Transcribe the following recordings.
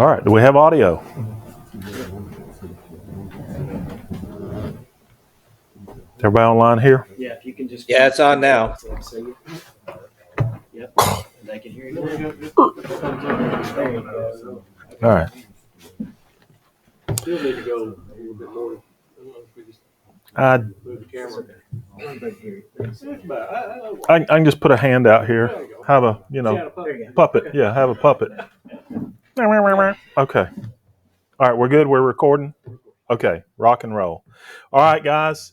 All right, do we have audio? Everybody online here? Yeah, if you can just. Yeah, it's on now. Yep, they can hear you. All right. Still need to go a little bit more. Move the camera. I can just put a hand out here. Have a, puppet. Yeah, have a puppet. Okay. All right, we're good. We're recording. Okay, rock and roll. All right, guys.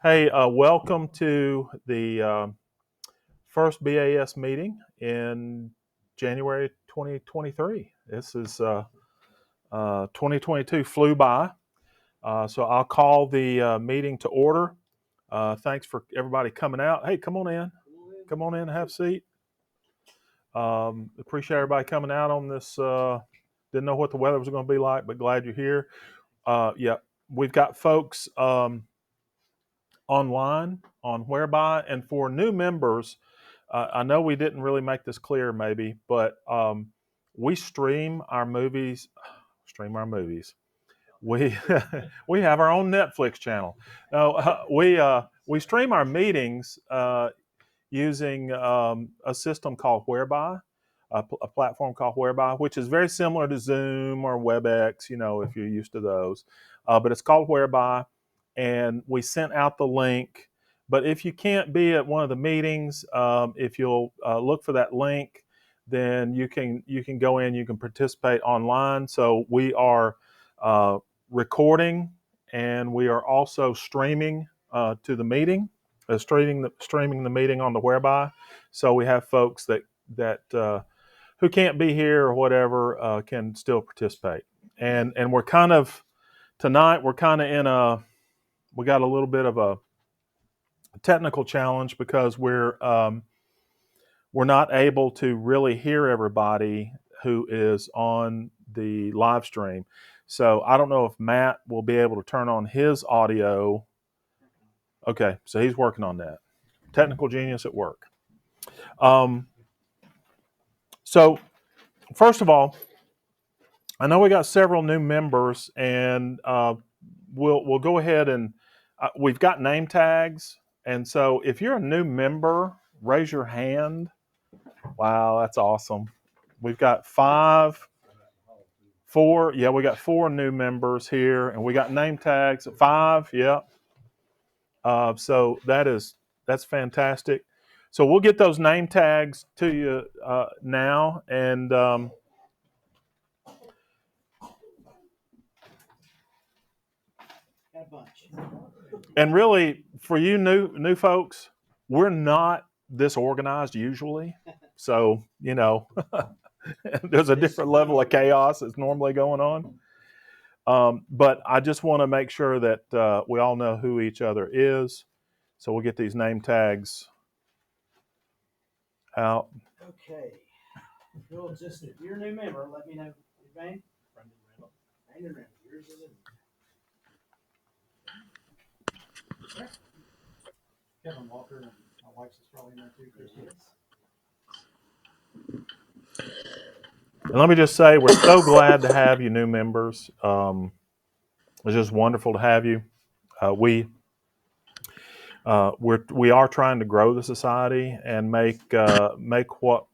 Hey, welcome to the first BAS meeting in January 2023. This is 2022 flew by. So I'll call the meeting to order. Thanks for everybody coming out. Hey, come on in. Come on in and have a seat. Appreciate everybody coming out on this. Didn't know what the weather was going to be like, but glad you're here. Yeah, we've got folks online on Whereby, and for new members, I know we didn't really make this clear, maybe, but we stream our movies. We we have our own Netflix channel. No, we stream our meetings using a system called Whereby, a platform called Whereby, which is very similar to Zoom or WebEx, if you're used to those. But it's called Whereby, and we sent out the link. But if you can't be at one of the meetings, if you'll look for that link, then you can go in, you can participate online. So we are recording, and we are also streaming to the meeting. Streaming the meeting on the Whereby, so we have folks that who can't be here or whatever can still participate. And we're kind of tonight we're kind of we got a little bit of a technical challenge because we're not able to really hear everybody who is on the live stream. So I don't know if Matt will be able to turn on his audio. Okay, so he's working on that. Technical genius at work. So first of all, I know we got several new members, and we'll go ahead and we've got name tags. And so if you're a new member, raise your hand. Wow, that's awesome. We've got four. Yeah, we got 4 new members here, and we got name tags. 5. Yeah. So that's fantastic. So we'll get those name tags to you now, and and really for you new folks, we're not this organized usually. So there's a different level of chaos that's normally going on. But I just want to make sure that we all know who each other is. So we'll get these name tags out. Okay. Well, just if you're a new member, let me know your name. Brandon Randall. Yours is it. Kevin Walker, and my wife's is probably in there too, Christian. And let me just say, we're so glad to have you new members. It's just wonderful to have you. We are trying to grow the society and make what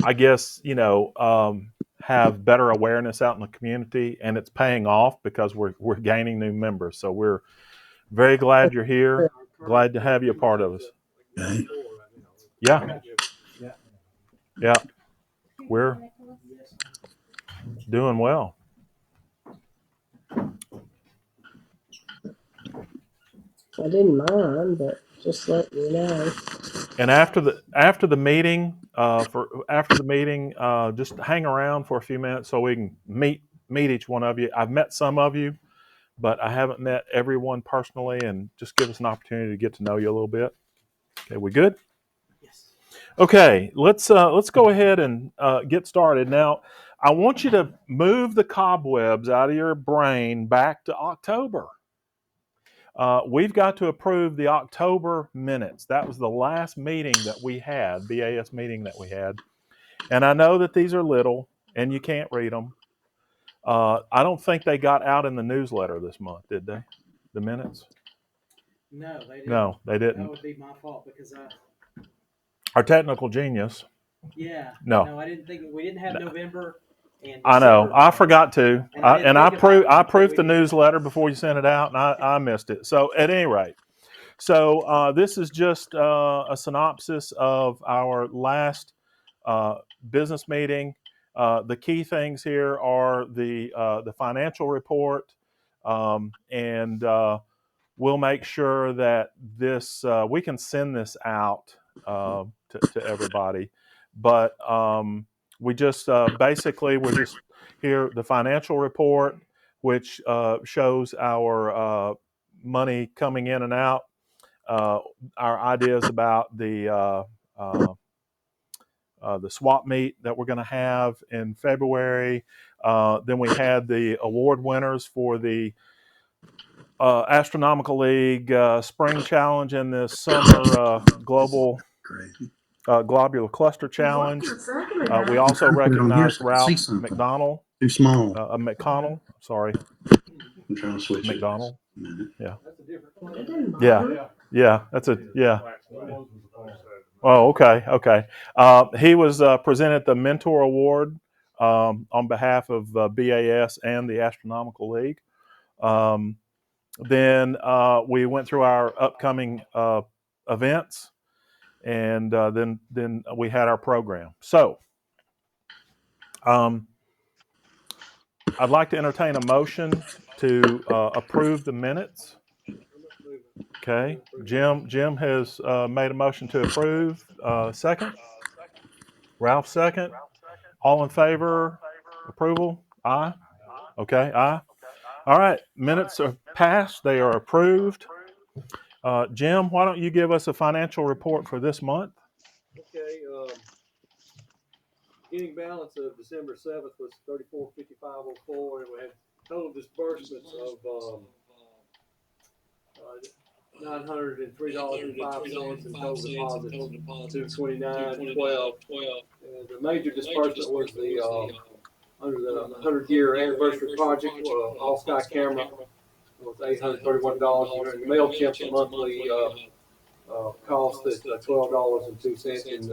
I guess have better awareness out in the community, and it's paying off because we're gaining new members. So we're very glad you're here. Glad to have you a part of us. Yeah, we're doing well. I didn't mind, but just let me know. And after the meeting, just hang around for a few minutes so we can meet each one of you. I've met some of you, but I haven't met everyone personally, and just give us an opportunity to get to know you a little bit. Okay, we good? Yes. Okay, let's go ahead and get started. Now, I want you to move the cobwebs out of your brain back to October. We've got to approve the October minutes. That was the last meeting that we had, BAS meeting that we had. And I know that these are little and you can't read them. I don't think they got out in the newsletter this month, did they? The minutes? No, they didn't. No, they That didn't. would be my fault because Our technical genius. yeah, No, I didn't think we didn't have November and I know. December I minutes. forgot to. And I didn't I think about them I until proofed we the did that. newsletter before you sent it out, and I missed it. So at any rate, this is just a synopsis of our last uh, business meeting. The key things here are the financial report, and we'll make sure that this we can send this out to everybody. But we just basically we're just here the financial report, which shows our money coming in and out, our ideas about the swap meet that we're going to have in February. Then we had the award winners for the Astronomical League Spring Challenge and the Summer Global Globular Cluster Challenge. We also recognized Ralph McDonald. Too small. McConnell. Sorry, I'm trying to switch McDonald. it. A minute. Yeah. That's a different It didn't Yeah. bother. Yeah. That's a yeah. Oh, okay, okay. He was presented the Mentor Award on behalf of BAS and the Astronomical League. Then we went through our upcoming events, and then we had our program. So I'd like to entertain a motion to approve the minutes. Okay, Jim has made a motion to approve. Second, Ralph second. All in favor? Approval? Aye. Okay, aye. All right, minutes are passed. They are approved. Jim, why don't you give us a financial report for this month? Okay, beginning balance of December 7th was 345504, and we had total disbursements of $903.05, and total deposits 229.12. And the major disbursement was the under the 100-year anniversary project, All Sky Camera was $831. And the MailChimp's monthly cost at $12.02, and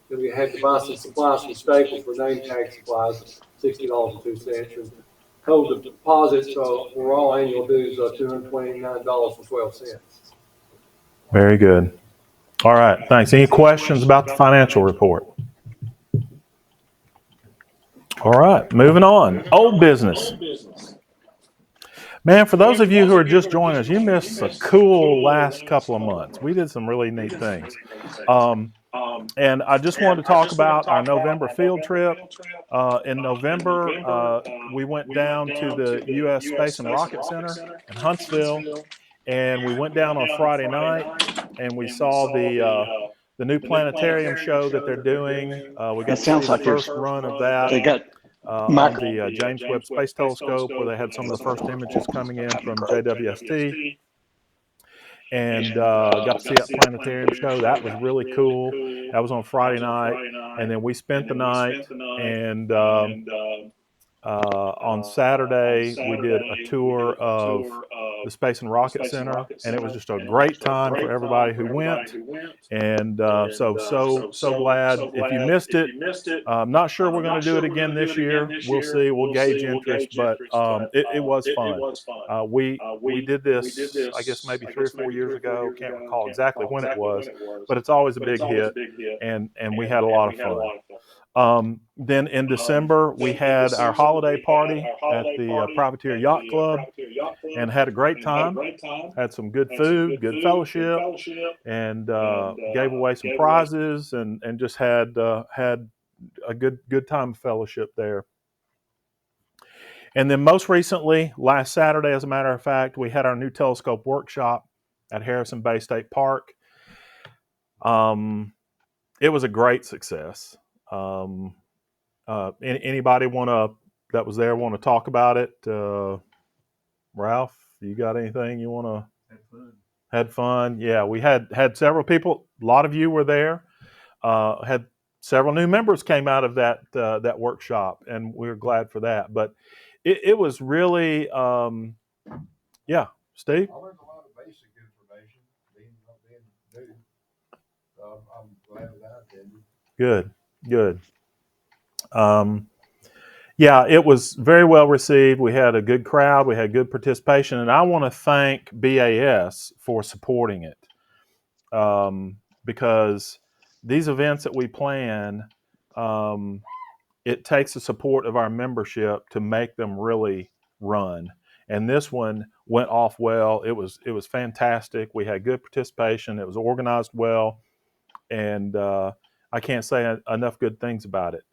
then we had to buy some supplies from Staples for name tag supplies, $60.02. And total deposits for all annual dues $229.12. Very good. All right, thanks. Any questions about the financial report? All right, moving on. Old business. Man, for those of you who are just joining us, you missed a cool last couple of months. We did some really neat things. And I just wanted to talk about our November field trip. In November, we went down to the U.S. Space and Rocket Center in Huntsville, and we went down on Friday night, and we saw the new planetarium show that they're doing. We got to see the first run of that on the James Webb Space Telescope, where they had some of the first images coming in from JWST, and got to see that planetarium show. That was really cool. That was on Friday night, and then we spent the night. And on Saturday, we did a tour of the Space and Rocket Center, and it was just a great time for everybody who went. And so glad. If you missed it, I'm not sure we're going to do it again this year. We'll see. We'll gauge interest, but it was fun. We did this, I guess, maybe 3 or 4 years ago. Can't recall exactly when it was, but it's always a big hit, and we had a lot of fun. Then in December, we had our holiday party at the Privateer Yacht Club and had a great time. Had some good food, good fellowship, and gave away some prizes, and just had a good time of fellowship there. And then most recently, last Saturday, as a matter of fact, we had our new telescope workshop at Harrison Bay State Park. It was a great success. Anybody that was there want to talk about it? Ralph, you got anything you want to? Had fun. Yeah, we had several people. A lot of you were there. Had several new members came out of that workshop, and we were glad for that. But it was really, yeah, Steve. I learned a lot of basic information, being new. So I'm glad that I attended. Good. Yeah, it was very well received. We had a good crowd. We had good participation, and I want to thank BAS for supporting it, because these events that we plan, it takes the support of our membership to make them really run. And this one went off well. It was fantastic. We had good participation. It was organized well, and I can't say enough good things about it.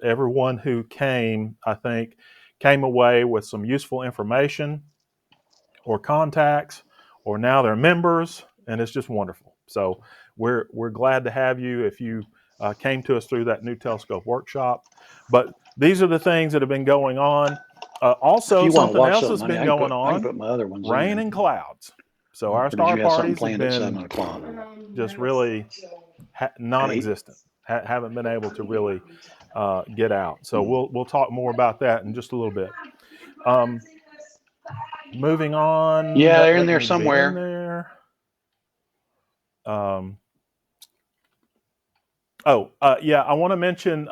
Everyone who came, I think, came away with some useful information or contacts, or now they're members, and it's just wonderful. So we're glad to have you if you came to us through that new telescope workshop. But these are the things that have been going on. If Also, you want to something watch else has something, honey, been going I can on: put my other ones in rain there. and clouds. So our Or did star you have something parties have planned at been 7 o'clock? just really non-existent. Haven't been able to really get out. So we'll talk more about that in just a little bit. Moving on, Yeah, that they're in doesn't there need to be in somewhere. there. Yeah, I want to mention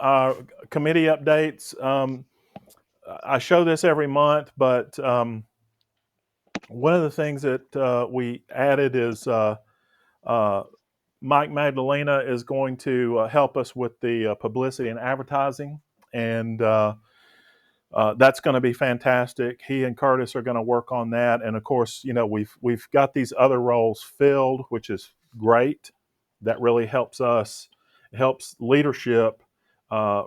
committee updates. I show this every month, but one of the things that we added is uh, Mike Magdalena is going to help us with the publicity and advertising, and that's going to be fantastic. He and Curtis are going to work on that, and of course, we've got these other roles filled, which is great. That really helps leadership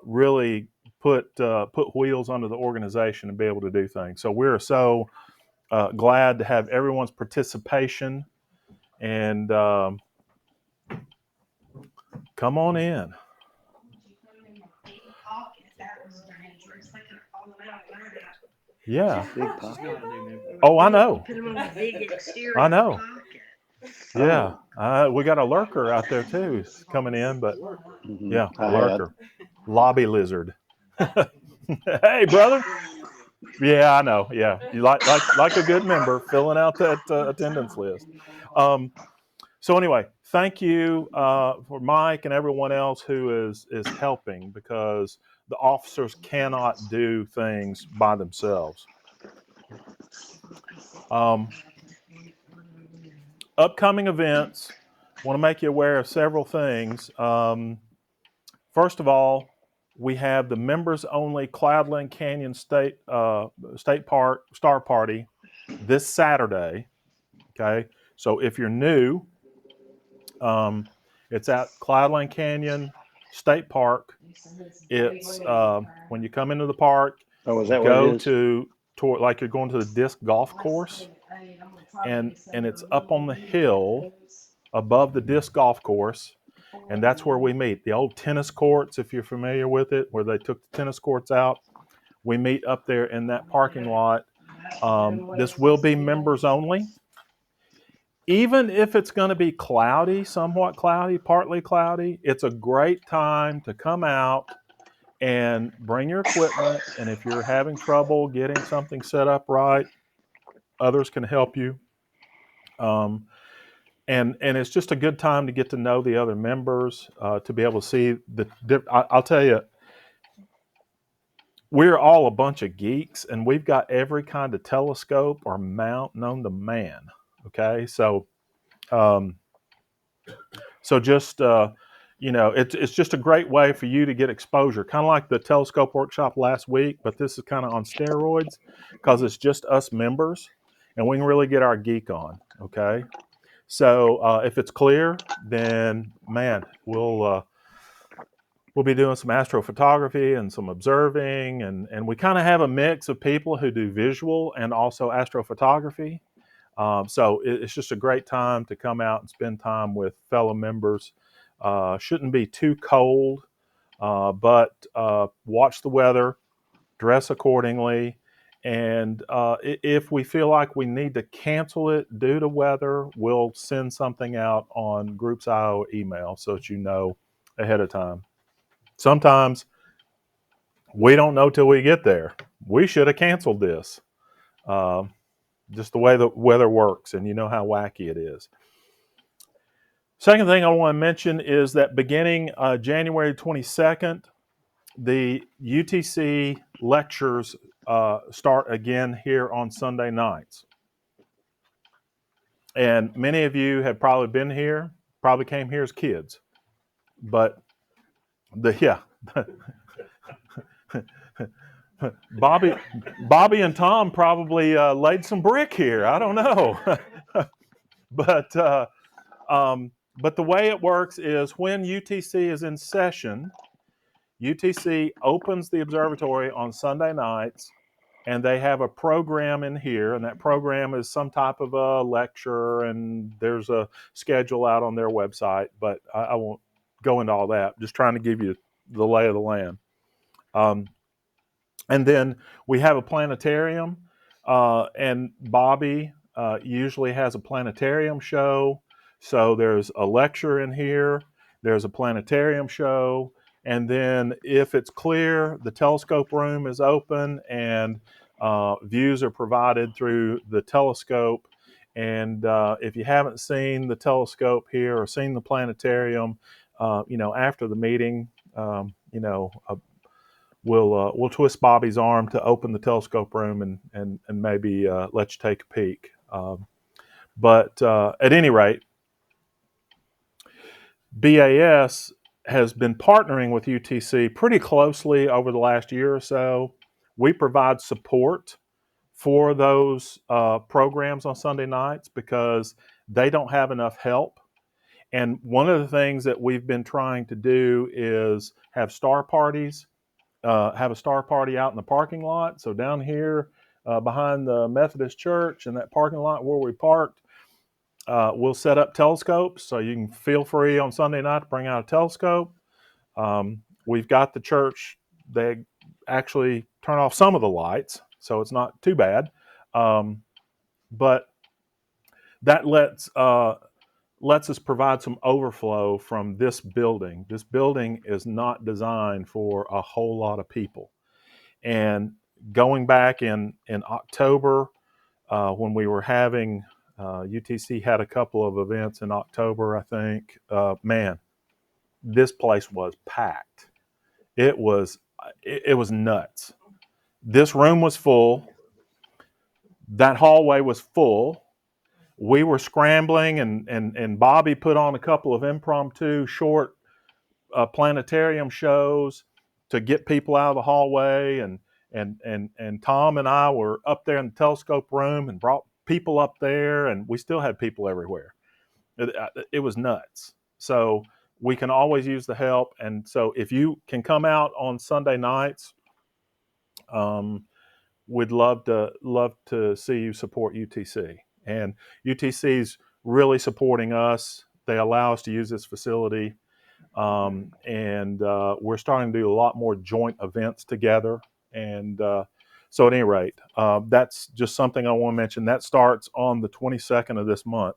really put wheels under the organization and be able to do things. So we're so glad to have everyone's participation, and come on in. Yeah. Big pocket. She's not a new member. Oh, I know. Put them on a big exterior I know. pocket. Yeah. We got a lurker out there too coming in, but yeah, I had. lurker, lobby lizard. Hey, brother. Yeah, I know. Yeah, you like a good member filling out that attendance list. So anyway, thank you for Mike and everyone else who is helping, because the officers cannot do things by themselves. Upcoming events. Want to make you aware of several things. First of all, we have the members only Cloudland Canyon State Park Star Party this Saturday. Okay, so if you're new, it's at Cloudland Canyon State Park. It's when you come into the park, Oh, is that what it go is? toward like you're going to the disc golf course, and it's up on the hill above the disc golf course, and that's where we meet. The old tennis courts, if you're familiar with it, where they took the tennis courts out. We meet up there in that parking lot. This will be members only. Even if it's going to be cloudy, somewhat cloudy, partly cloudy, it's a great time to come out and bring your equipment. And if you're having trouble getting something set up right, others can help you. And it's just a good time to get to know the other members, to be able to see I'll tell you, we're all a bunch of geeks, and we've got every kind of telescope or mount known to man. Okay, so um, just it's just a great way for you to get exposure, kind of like the telescope workshop last week, but this is kind of on steroids because it's just us members, and we can really get our geek on. Okay, so if it's clear, then man, we'll be doing some astrophotography and some observing, and we kind of have a mix of people who do visual and also astrophotography. So it's just a great time to come out and spend time with fellow members. Shouldn't be too cold, but watch the weather, dress accordingly. And if we feel like we need to cancel it due to weather, we'll send something out on Groups IO email so that you know ahead of time. Sometimes we don't know till we get there. We should have canceled this. Just the way the weather works, and you know how wacky it is. Second thing I want to mention is that beginning January 22nd, the UTC lectures start again here on Sunday nights. And many of you have probably been here, probably came here as kids. But Bobby and Tom probably laid some brick here. I don't know. but but the way it works is when UTC is in session, UTC opens the observatory on Sunday nights, and they have a program in here, and that program is some type of a lecture, and there's a schedule out on their website, but I won't go into all that. Just trying to give you the lay of the land. And then we have a planetarium, and Bobby usually has a planetarium show. So there's a lecture in here, there's a planetarium show, and then if it's clear, the telescope room is open and views are provided through the telescope. And if you haven't seen the telescope here or seen the planetarium, after the meeting, we'll twist Bobby's arm to open the telescope room and maybe let you take a peek. But at any rate, BAS has been partnering with UTC pretty closely over the last year or so. We provide support for those programs on Sunday nights because they don't have enough help. And one of the things that we've been trying to do is have star parties. Have a star party out in the parking lot. So down here behind the Methodist Church in that parking lot where we parked, we'll set up telescopes. So you can feel free on Sunday night to bring out a telescope. We've got the church. They actually turn off some of the lights, so it's not too bad. But that lets us provide some overflow from this building. This building is not designed for a whole lot of people. And going back in October, when we were having, UTC had a couple of events in October, I think, man, this place was packed. It was nuts. This room was full. That hallway was full. We were scrambling, and Bobby put on a couple of impromptu short planetarium shows to get people out of the hallway, and Tom and I were up there in the telescope room and brought people up there, and we still had people everywhere. It was nuts. So we can always use the help, and so if you can come out on Sunday nights, we'd love to see you support UTC. And UTC's really supporting us. They allow us to use this facility. And we're starting to do a lot more joint events together. And so at any rate, that's just something I want to mention. That starts on the 22nd of this month.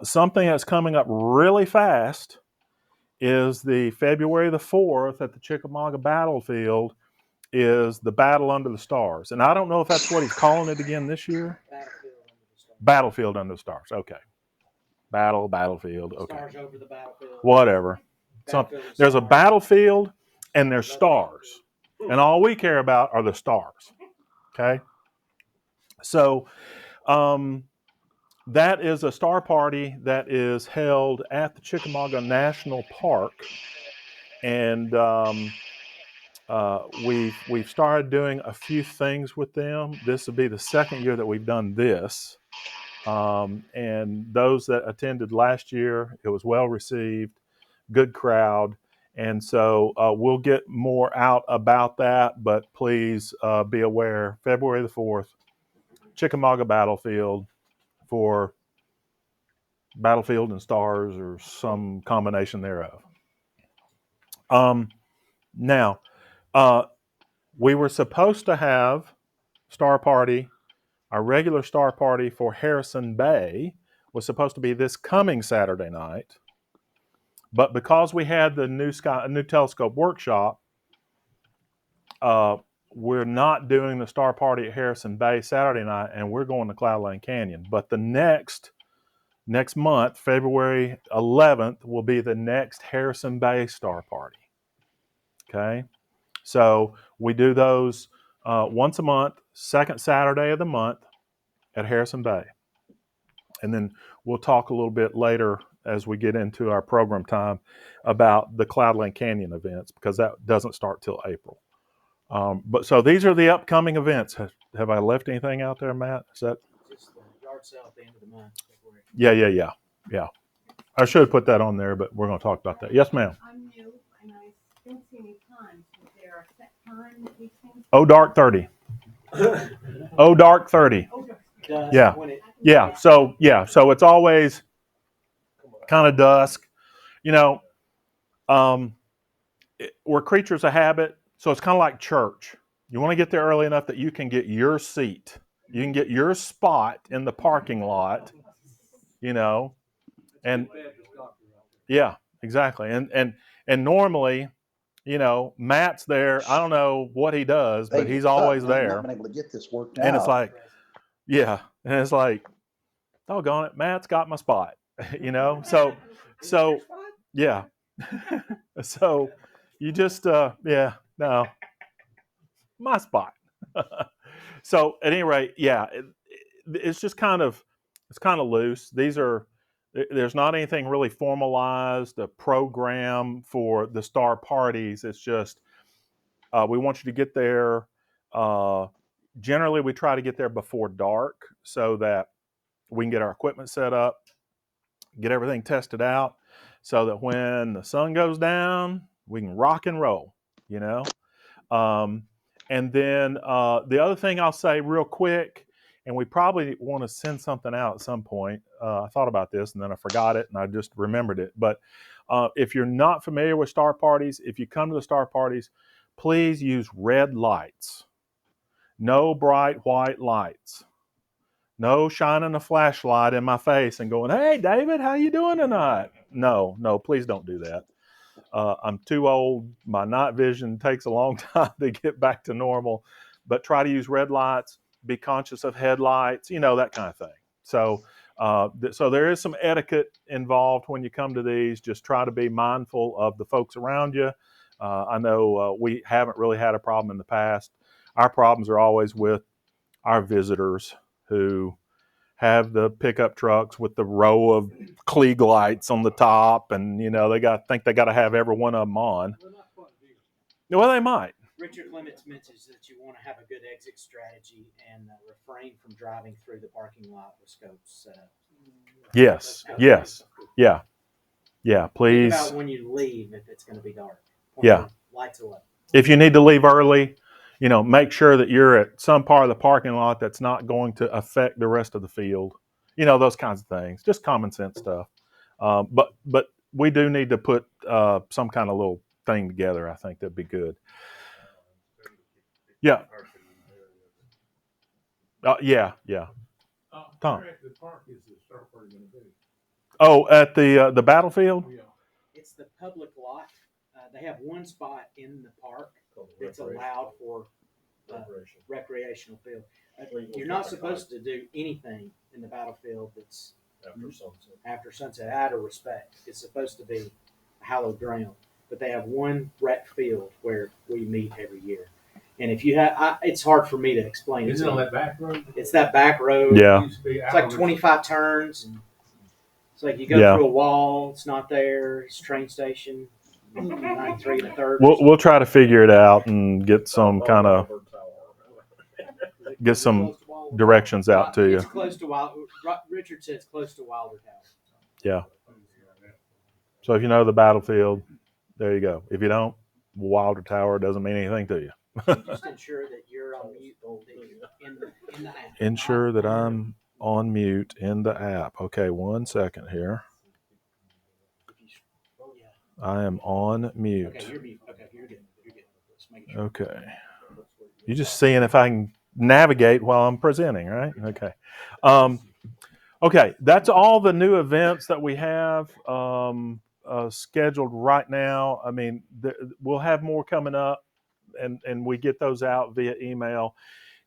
Something that's coming up really fast is the February the 4th at the Chickamauga Battlefield is the Battle Under the Stars. And I don't know if that's what he's calling it again this year. Battlefield Under the Stars. Okay. Battlefield. Okay. Stars over the battlefield. Whatever. There's a battlefield and there's stars. And all we care about are the stars. Okay? So that is a star party that is held at the Chickamauga National Park. And we've started doing a few things with them. This will be the second year that we've done this. And those that attended last year, it was well received, good crowd. And so we'll get more out about that, but please be aware, February the 4th, Chickamauga Battlefield for Battlefield and Stars or some combination thereof. Now, we were supposed to have Star Party. Our regular Star Party for Harrison Bay was supposed to be this coming Saturday night, But because we had the new telescope workshop, we're not doing the Star Party at Harrison Bay Saturday night, and we're going to Cloudland Canyon. But the next month, February 11th, will be the next Harrison Bay Star Party. Okay, so we do those once a month, second Saturday of the month at Harrison Bay, and then we'll talk a little bit later as we get into our program time about the Cloudland Canyon events, because that doesn't start till April. But so these are the upcoming events. Have I left anything out there, Matt? Is that Just the yard sale at the end of the month. February. Yeah. I should put that on there, but we're going to talk about that. Yes, ma'am. I'm new and I don't see any times. Is there a set time that these things? Oh, dark 30. Oh, dark 30. Dusk, Yeah. when it- Yeah. So it's always kind of dusk. You know, we're creatures of habit, so it's kind of like church. You want to get there early enough that you can get your seat. You can get your spot in the parking lot, you know. And yeah, exactly. And normally, you know, Matt's there. I don't know what he does, but he's always there. Not been able to get this worked And it's out. like, yeah. And it's like, doggone it, Matt's got my spot. You know? So yeah. So you just no. My spot. So at any rate, yeah, it's just kind of loose. There's not anything really formalized, a program for the star parties. It's just we want you to get there. Generally, we try to get there before dark so that we can get our equipment set up, get everything tested out, so that when the sun goes down, we can rock and roll, you know? And then the other thing I'll say real quick, and we probably want to send something out at some point. I thought about this and then I forgot it and I just remembered it. But if you're not familiar with star parties, if you come to the star parties, please use red lights. No bright white lights. No shining a flashlight in my face and going, "Hey, David, how you doing tonight?" No, please don't do that. I'm too old. My night vision takes a long time to get back to normal. But try to use red lights. Be conscious of headlights. You know, that kind of thing. So, so there is some etiquette involved when you come to these. Just try to be mindful of the folks around you. I know we haven't really had a problem in the past. Our problems are always with our visitors who have the pickup trucks with the row of Klieg lights on the top, and you know they got to have every one of them on. Well, they might. Richard Clements mentions that you want to have a good exit strategy and refrain from driving through the parking lot with scopes set up. Yes. Yeah. Please. Think about when you leave if it's going to be dark. Yeah. Lights away. If you need to leave early, you know, make sure that you're at some part of the parking lot that's not going to affect the rest of the field. You know, those kinds of things. Just common sense stuff. But we do need to put some kind of little thing together. I think that'd be good. Yeah. Yeah. Tom. The park is the star party going to be? Oh, at the battlefield? Yeah. It's the public lot. They have one spot in the park that's allowed for recreational field. You're not supposed to do anything in the battlefield that's after sunset out of respect. It's supposed to be hallowed ground. But they have one rec field where we meet every year. And if you have, it's hard for me to explain. Is it on that back road? It's that back road. Yeah. It's like 25 turns. It's like you go through a wall. It's not there. It's a train station. 93 and a third. We'll try to figure it out and get some kind of directions out to you. It's close to Richard said it's close to Wilder Tower. Yeah. So if you know the battlefield, there you go. If you don't, Wilder Tower doesn't mean anything to you. Just ensure that you're on mute in the app. Ensure that I'm on mute in the app. Okay, 1 second here. I am on mute. Okay, you're mute. Okay, you're good. Just making sure. Okay. You're just seeing if I can navigate while I'm presenting, right? Okay. Okay, that's all the new events that we have. scheduled right now. I mean, we'll have more coming up, and we get those out via email.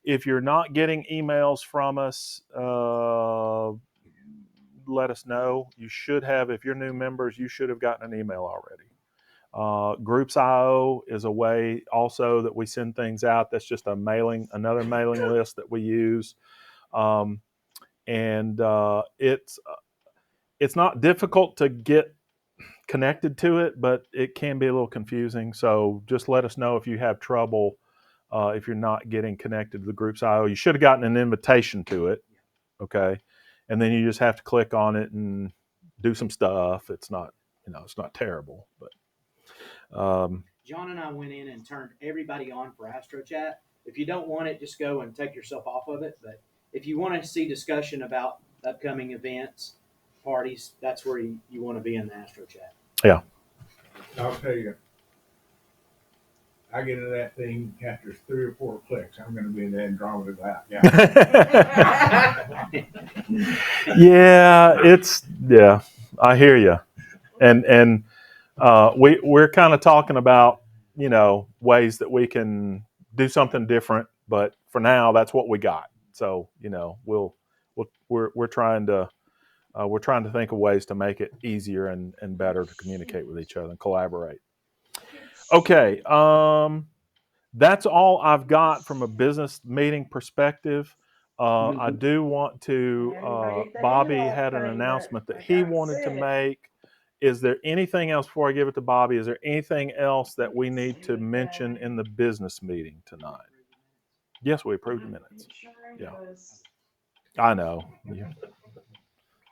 If you're not getting emails from us, let us know. You should have, if you're new members, you should have gotten an email already. Groups.io is a way also that we send things out. That's just another mailing list that we use. And it's not difficult to get connected to it, but it can be a little confusing. So just let us know if you have trouble, if you're not getting connected to the Groups.io. You should have gotten an invitation to it, okay? And then you just have to click on it and do some stuff. It's not, it's not terrible, but John and I went in and turned everybody on for AstroChat. If you don't want it, just go and take yourself off of it. But if you want to see discussion about upcoming events, parties, that's where you want to be in the AstroChat. Yeah. I'll tell you, I get into that thing after 3 or 4 clicks. I'm going to be in the Andromeda Cloud. Yeah, I hear you. And we're kind of talking about, ways that we can do something different, but for now, that's what we got. So, we're trying to think of ways to make it easier and better to communicate with each other and collaborate. Okay. That's all I've got from a business meeting perspective. I do want to, Bobby had an announcement that he wanted to make. Is there anything else before I give it to Bobby? Is there anything else that we need to mention in the business meeting tonight? Yes, we approved the minutes. Yeah. I know.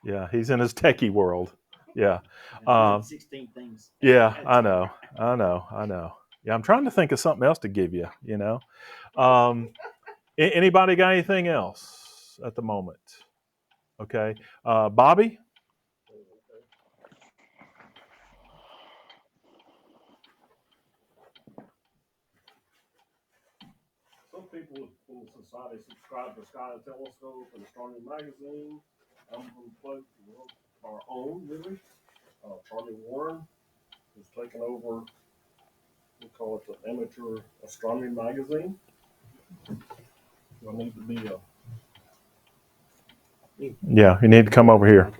Yeah, he's in his techie world. Yeah. 16 things. Yeah, I know. Yeah, I'm trying to think of something else to give you, Anybody got anything else at the moment? Okay. Bobby? Some people in society subscribe to Sky Telescope and Astronomy Magazine. I'm going to plug our own, really. Charlie Warren has taken over, we call it the Amateur Astronomy Magazine. You'll need to be Yeah, you need to come over here.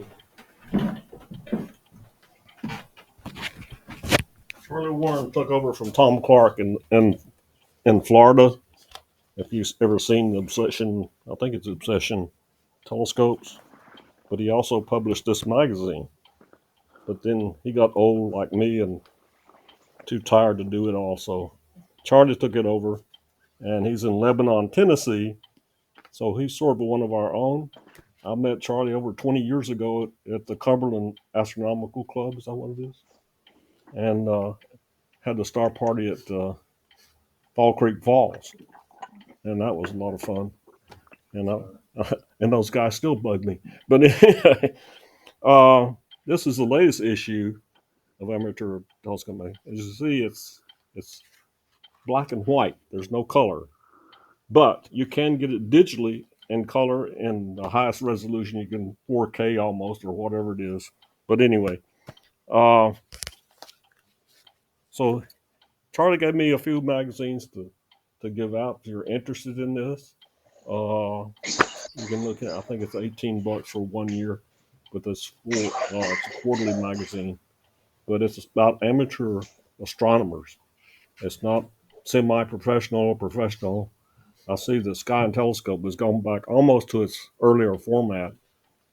Charlie Warren took over from Tom Clark in Florida. If you've ever seen the Obsession, I think it's Obsession telescopes, but he also published this magazine. But then he got old like me and too tired to do it all. So Charlie took it over, and he's in Lebanon, Tennessee. So he's sort of one of our own. I met Charlie over 20 years ago at the Cumberland Astronomical Club. Is that what it is? And had the star party at Fall Creek Falls, and that was a lot of fun. And and those guys still bug me. But anyway, this is the latest issue of Amateur Telescope. As you see, it's black and white. There's no color, but you can get it digitally in color in the highest resolution. You can 4K almost or whatever it is. But anyway, so Charlie gave me a few magazines to give out. If you're interested in this, you can look at. I think it's $18 for 1 year, but it's a quarterly magazine. But it's about amateur astronomers. It's not semi-professional or professional. I see that Sky and Telescope has gone back almost to its earlier format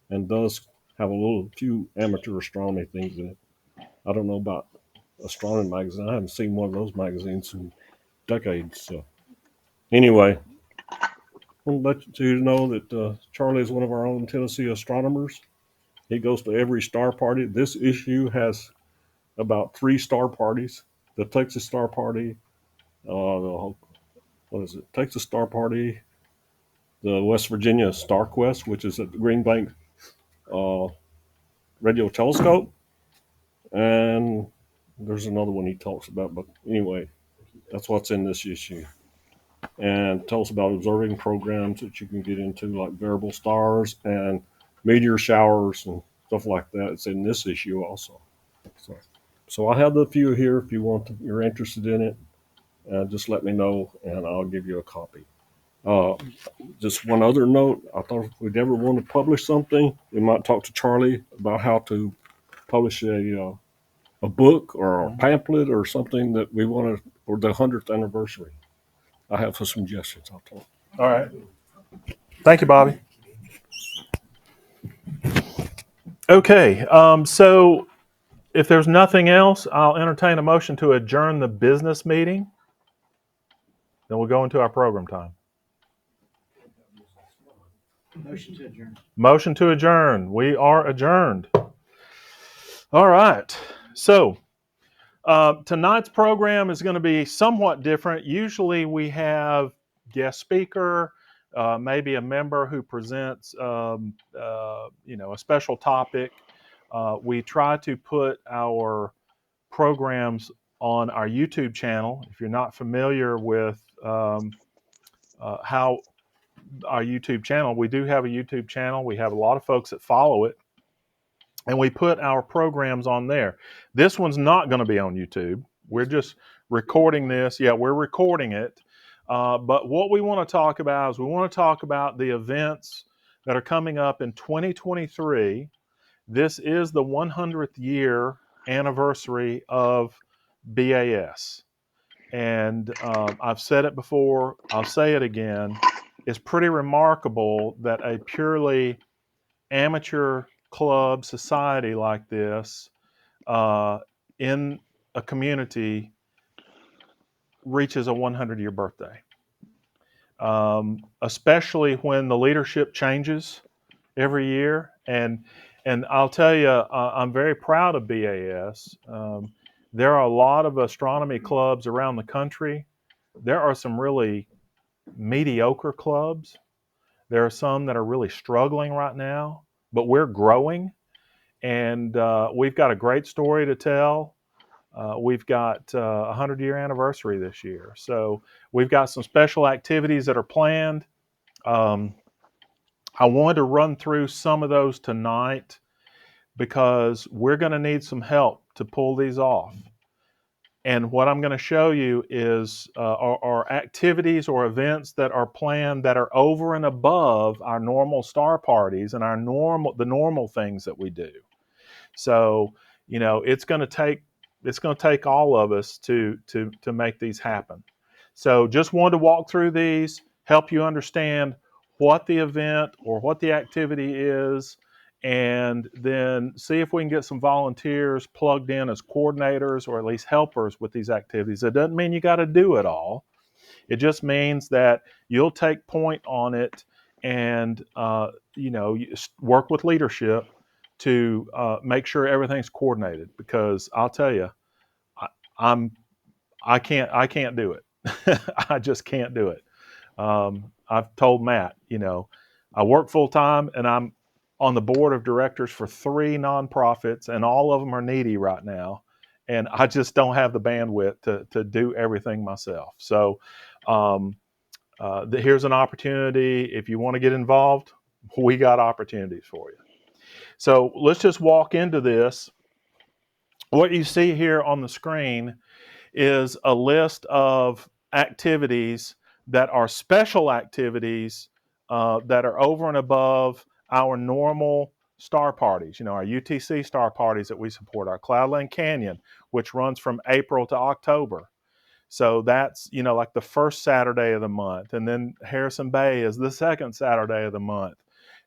and does have a few amateur astronomy things in it. I don't know about Astronomy Magazine. I haven't seen one of those magazines in decades. So anyway, I want to let you know that Charlie is one of our own Tennessee astronomers. He goes to every star party. This issue has about 3 star parties: the Texas Star Party, Texas Star Party, the West Virginia Star Quest, which is at the Green Bank Radio Telescope, and there's another one he talks about. But anyway, that's what's in this issue. And tells about observing programs that you can get into, like variable stars and meteor showers and stuff like that. It's in this issue also. So I have the few here. If you're interested in it, just let me know and I'll give you a copy. Just one other note. I thought if we'd ever want to publish something, we might talk to Charlie about how to publish a book or a pamphlet or something that we want to for the 100th anniversary. I have some suggestions. I'll talk. All right. Thank you, Bobby. Okay. So if there's nothing else, I'll entertain a motion to adjourn the business meeting. Then we'll go into our program time. Motion to adjourn. Motion to adjourn. We are adjourned. All right. So tonight's program is going to be somewhat different. Usually we have guest speaker, maybe a member who presents, a special topic. We try to put our programs on our YouTube channel. If you're not familiar with how our YouTube channel, we do have a YouTube channel. We have a lot of folks that follow it, and we put our programs on there. This one's not going to be on YouTube. We're just recording this. Yeah, we're recording it. But what we want to talk about is we want to talk about the events that are coming up in 2023. This is the 100th year anniversary of BAS. And I've said it before, I'll say it again. It's pretty remarkable that a purely amateur club society like this in a community reaches a 100-year birthday. Especially when the leadership changes every year. And I'll tell you, I'm very proud of BAS. There are a lot of astronomy clubs around the country. There are some really mediocre clubs. There are some that are really struggling right now, but we're growing, and we've got a great story to tell. We've got a 100-year anniversary this year, so we've got some special activities that are planned. I wanted to run through some of those tonight because we're going to need some help to pull these off. And what I'm going to show you is are activities or events that are planned that are over and above our normal star parties and the normal things that we do. So, it's going to take all of us to make these happen. So, just wanted to walk through these, help you understand what the event or what the activity is, and then see if we can get some volunteers plugged in as coordinators or at least helpers with these activities. It doesn't mean you got to do it all. It just means that you'll take point on it and work with leadership to make sure everything's coordinated. Because I'll tell you, I can't do it. I just can't do it. I've told Matt, I work full time and I'm on the board of directors for 3 nonprofits, and all of them are needy right now. And I just don't have the bandwidth to do everything myself. So here's an opportunity. If you want to get involved, we got opportunities for you. So let's just walk into this. What you see here on the screen is a list of activities that are special activities that are over and above our normal star parties. Our UTC star parties that we support, our Cloudland Canyon, which runs from April to October. So that's, like the first Saturday of the month. And then Harrison Bay is the second Saturday of the month.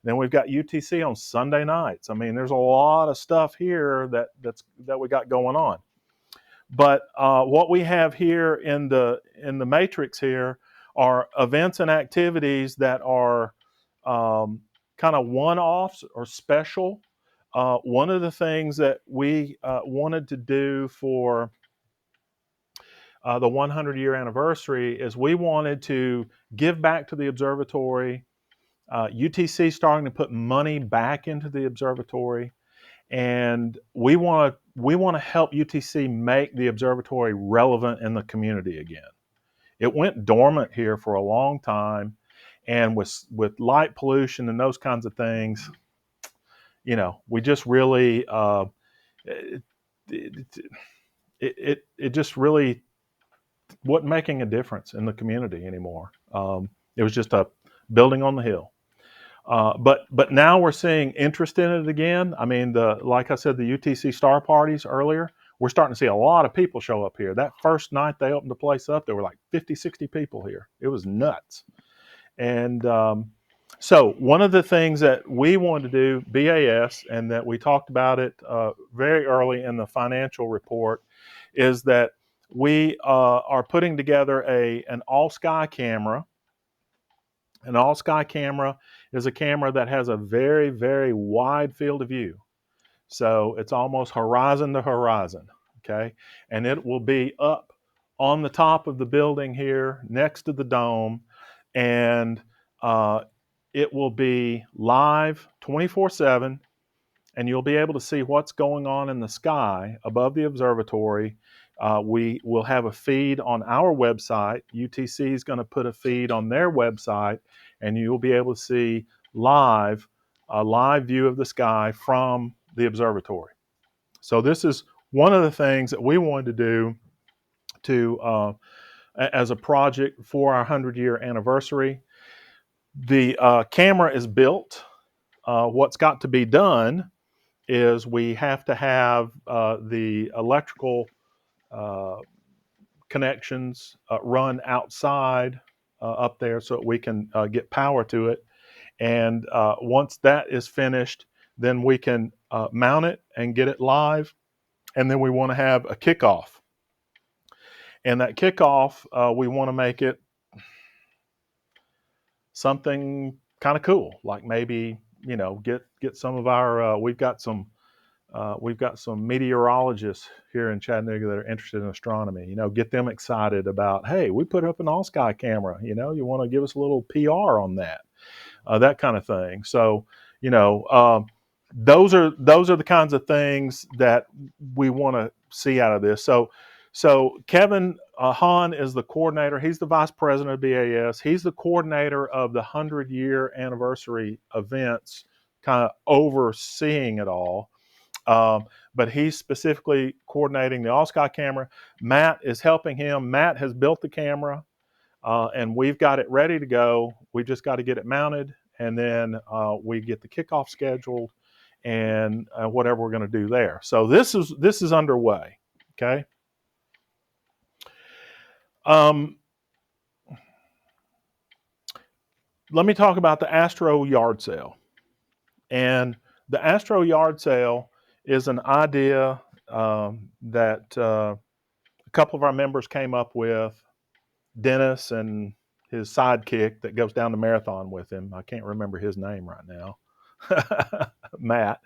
Then we've got UTC on Sunday nights. I mean, there's a lot of stuff here that we got going on. But what we have here in the matrix here are events and activities that are kind of one-offs or special. One of the things that we wanted to do for the 100-year anniversary is we wanted to give back to the observatory. UTC starting to put money back into the observatory. And we want to help UTC make the observatory relevant in the community again. It went dormant here for a long time, and with light pollution and those kinds of things, we just really it just really wasn't making a difference in the community anymore. It was just a building on the hill. But now we're seeing interest in it again. I mean, like I said, the UTC Star Parties earlier, we're starting to see a lot of people show up here. That first night they opened the place up, there were like 50, 60 people here. It was nuts. And so one of the things that we wanted to do, BAS, and that we talked about it very early in the financial report, is that we are putting together an all-sky camera. An all-sky camera is a camera that has a very, very wide field of view. So it's almost horizon to horizon, okay? And it will be up on the top of the building here next to the dome, and it will be live 24/7, and you'll be able to see what's going on in the sky above the observatory. We will have a feed on our website. UTC is going to put a feed on their website, and you'll be able to see a live view of the sky from the observatory. So this is one of the things that we wanted to do as a project for our 100-year anniversary. The camera is built. What's got to be done is we have to have the electrical connections run outside up there so that we can get power to it. And once that is finished, then we can mount it and get it live. And then we want to have a kickoff. And that kickoff, we want to make it something kind of cool, like maybe, get some of our, we've got some meteorologists here in Chattanooga that are interested in astronomy, get them excited about, hey, we put up an all sky camera, you want to give us a little PR on that, that kind of thing. So, those are the kinds of things that we want to see out of this. So Kevin Hahn is the coordinator. He's the vice president of BAS. He's the coordinator of the 100-year anniversary events, kind of overseeing it all. But he's specifically coordinating the all-sky camera. Matt is helping him. Matt has built the camera, and we've got it ready to go. We've just got to get it mounted, and then we get the kickoff scheduled, and whatever we're going to do there. So this is underway. Okay. Let me talk about the Astro Yard Sale. And the Astro Yard Sale is an idea that a couple of our members came up with. Dennis and his sidekick that goes down the marathon with him. I can't remember his name right now. Matt.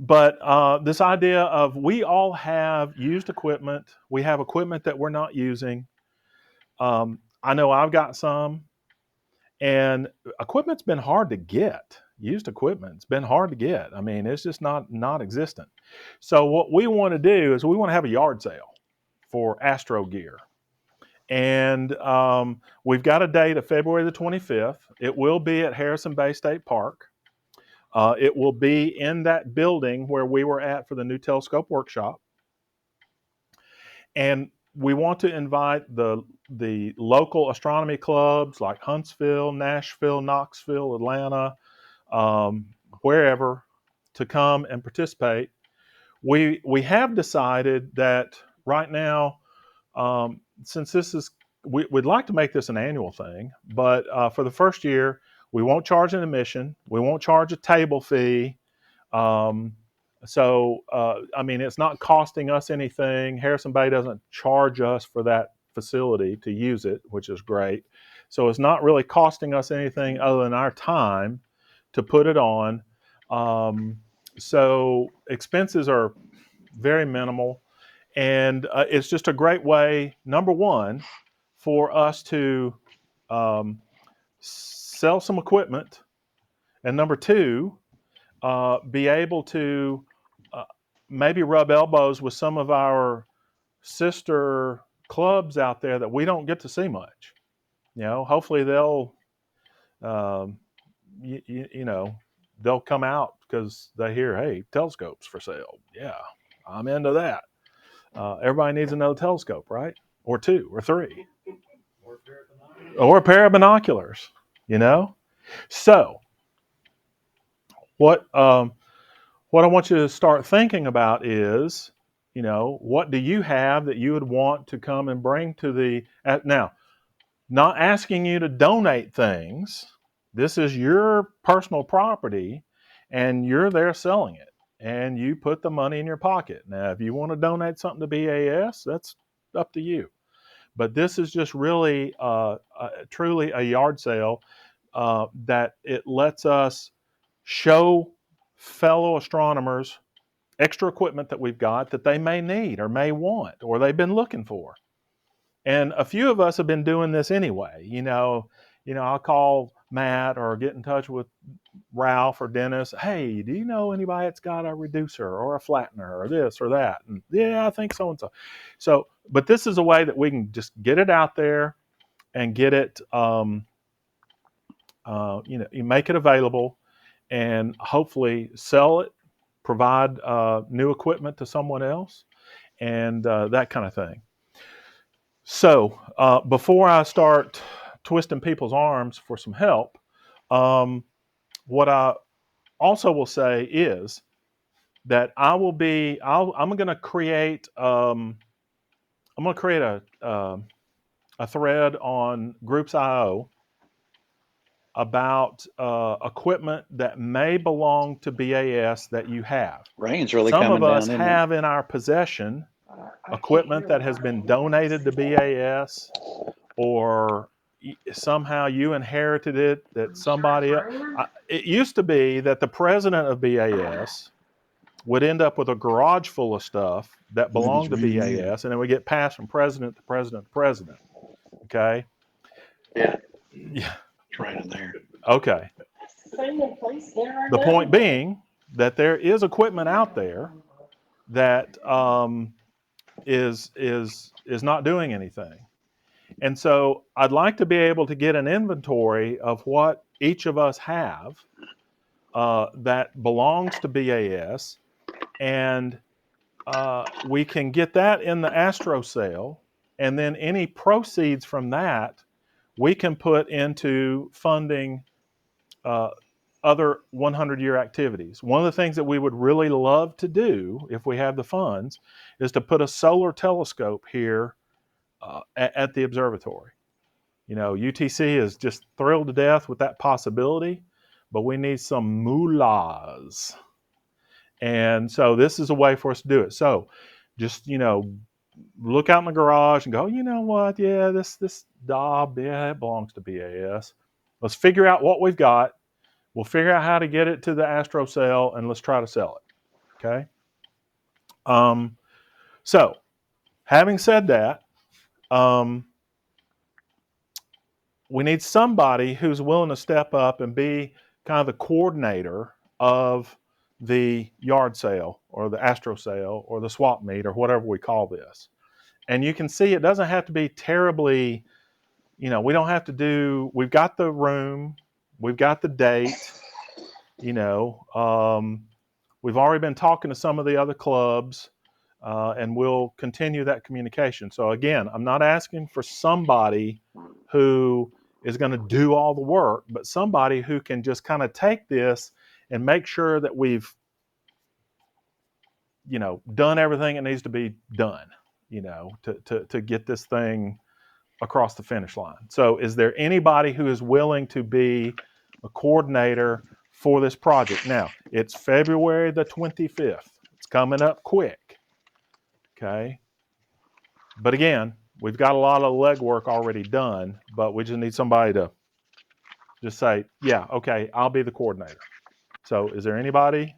But this idea of, we all have used equipment. We have equipment that we're not using. I know I've got some. And equipment's been hard to get. Used equipment's been hard to get. I mean, it's just not existent. So what we want to do is we want to have a yard sale for Astro gear. And we've got a date of February the 25th. It will be at Harrison Bay State Park. It will be in that building where we were at for the new telescope workshop. And we want to invite the local astronomy clubs like Huntsville, Nashville, Knoxville, Atlanta, wherever, to come and participate. We have decided that right now, since this is, we'd like to make this an annual thing, but for the first year, we won't charge an admission. We won't charge a table fee. So, I mean, it's not costing us anything. Harrison Bay doesn't charge us for that facility to use it, which is great. So it's not really costing us anything other than our time to put it on. So expenses are very minimal. And it's just a great way, number one, for us to sell some equipment. And number two, be able to maybe rub elbows with some of our sister clubs out there that we don't get to see much. Hopefully they'll, they'll come out because they hear, hey, telescopes for sale. Yeah, I'm into that. Everybody needs another telescope, right? Or two or three. Or a pair of binoculars, you know? So what I want you to start thinking about is, what do you have that you would want to come and bring to now, not asking you to donate things. This is your personal property and you're there selling it and you put the money in your pocket. Now, if you want to donate something to BAS, that's up to you. But this is just really truly a yard sale that it lets us show fellow astronomers extra equipment that we've got that they may need or may want or they've been looking for. And a few of us have been doing this anyway. I'll call Matt or get in touch with Ralph or Dennis. Hey, do you know anybody that's got a reducer or a flattener or this or that? And yeah, I think so and so. So, but this is a way that we can just get it out there and get it, you make it available and hopefully sell it, provide new equipment to someone else, and that kind of thing. So before I start twisting people's arms for some help, what I also will say is that I'm going to create a thread on Groups.io about equipment that may belong to BAS that you have. Rain's really Some coming of us down, isn't have in our possession equipment that has been donated to BAS, or somehow you inherited it, that somebody else. It used to be that the president of BAS would end up with a garage full of stuff that belonged to BAS, and it would get passed from president to president to president. Okay? it? Yeah, Yeah. it's raining there. Okay. The point being that there is equipment out there that is not doing anything. And so I'd like to be able to get an inventory of what each of us have that belongs to BAS, and we can get that in the Astro sale, and then any proceeds from that we can put into funding other 100-year activities. One of the things that we would really love to do, if we have the funds, is to put a solar telescope here at the observatory. UTC is just thrilled to death with that possibility, but we need some moolahs. And so this is a way for us to do it. So just, look out in the garage and go, you know what? Yeah, this Dob, yeah, it belongs to BAS. Let's figure out what we've got. We'll figure out how to get it to the Astro sale, and let's try to sell it. Okay. So having said that, we need somebody who's willing to step up and be kind of the coordinator of the yard sale or the Astro sale or the swap meet or whatever we call this. And you can see it doesn't have to be terribly, we don't have to do, we've got the room, we've got the date, we've already been talking to some of the other clubs, and we'll continue that communication. So again, I'm not asking for somebody who is going to do all the work, but somebody who can just kind of take this and make sure that we've, done everything that needs to be done, to get this thing across the finish line. So is there anybody who is willing to be a coordinator for this project? Now, it's February the 25th. It's coming up quick. Okay. But again, we've got a lot of legwork already done, but we just need somebody to just say, yeah, okay, I'll be the coordinator. So is there anybody?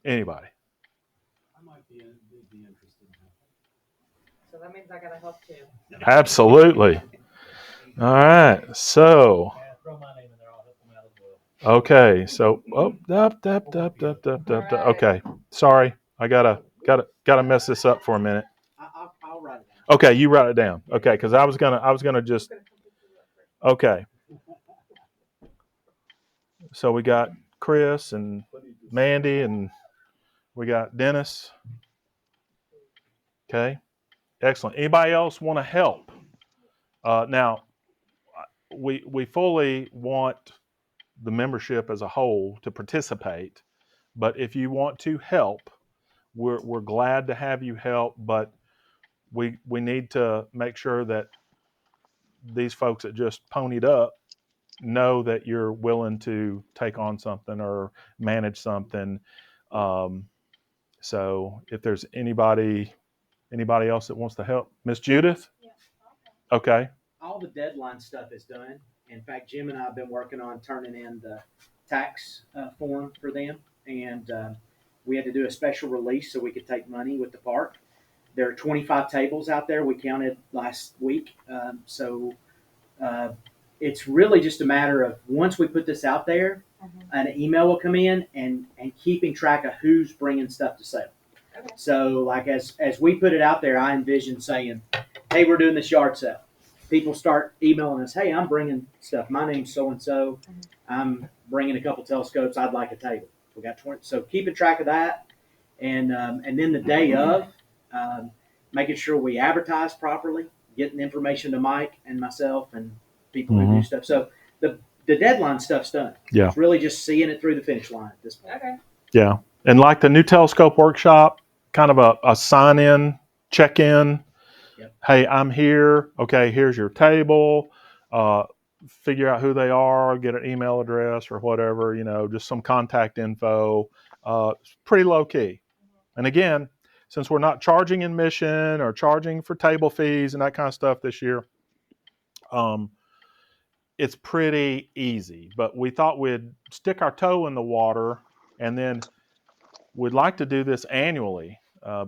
Anybody? I might be interested in helping. So that means I gotta help too. Absolutely. All right. So, Throw my name in there. I'll help them out as well. okay. So, okay. Sorry. I gotta mess this up for a minute. I'll write it down. Okay, you write it down. Okay, because I was gonna just. Okay. So we got Chris and Mandy, and we got Dennis. Okay, excellent. Anybody else want to help? Now, we fully want the membership as a whole to participate, but if you want to help, we're glad to have you help. But we need to make sure that these folks that just ponied up know that you're willing to take on something or manage something. So if there's anybody else that wants to help, Miss Judith. Okay. All the deadline stuff is done. In fact, Jim and I have been working on turning in the tax form for them, and we had to do a special release so we could take money with the park. There are 25 tables out there. We counted last week, so it's really just a matter of once we put this out there, an email will come in and keeping track of who's bringing stuff to sale. Okay. So, like as we put it out there, I envision saying, "Hey, we're doing this yard sale." People start emailing us, "Hey, I'm bringing stuff. My name's so and so. I'm bringing a couple telescopes. I'd like a table." We got 20. So keeping track of that, and then the day of, making sure we advertise properly, getting information to Mike and myself and people who do stuff. So the deadline stuff's done. Yeah. It's really just seeing it through the finish line at this point. Okay. Yeah. And like the new telescope workshop, kind of a sign in, check in. Yep. Hey, I'm here. Okay, here's your table. Figure out who they are, get an email address or whatever, just some contact info. It's pretty low key. And again, since we're not charging admission or charging for table fees and that kind of stuff this year, it's pretty easy. But we thought we'd stick our toe in the water, and then we'd like to do this annually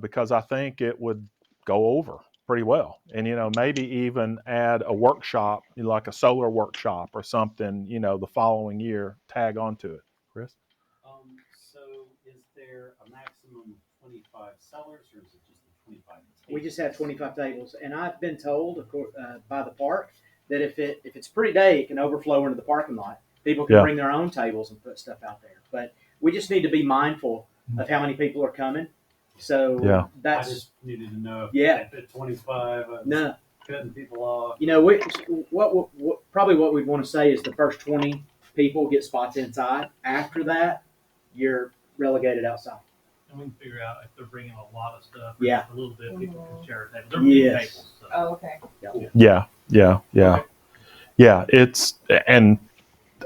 because I think it would go over pretty well. And, maybe even add a workshop, like a solar workshop or something, the following year, tag onto it. Chris? So is there a maximum of 25 sellers, or is it just the 25 tables? We just have 25 tables, and I've been told, of course, by the park that if it's a pretty day, it can overflow into the parking lot. People can bring their own tables and put stuff out there. But we just need to be mindful of how many people are coming. So that's I just needed to know. Yeah. If at 25, no. cutting people off. Probably what we'd want to say is the first 20 people get spots inside. After that, you're relegated outside. And we can figure out if they're bringing a lot of stuff. Yeah. A little bit, people can share a table. They're bringing tables. So. Oh, okay. Yeah.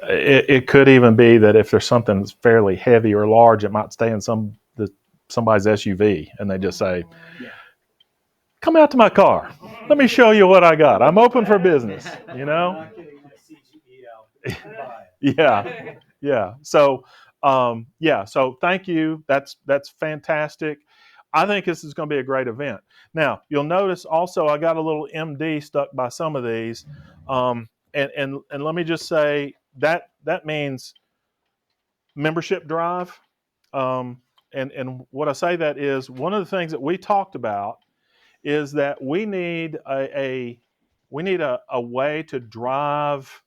It could even be that if there's something that's fairly heavy or large, it might stay in somebody's SUV, and they just say, "Come out to my car. Let me show you what I got. I'm open for business." Yeah. So, So thank you. That's fantastic. I think this is going to be a great event. Now, you'll notice also I got a little MD stuck by some of these, and let me just say that means membership drive. And what I say that is one of the things that we talked about is that we need a way to drive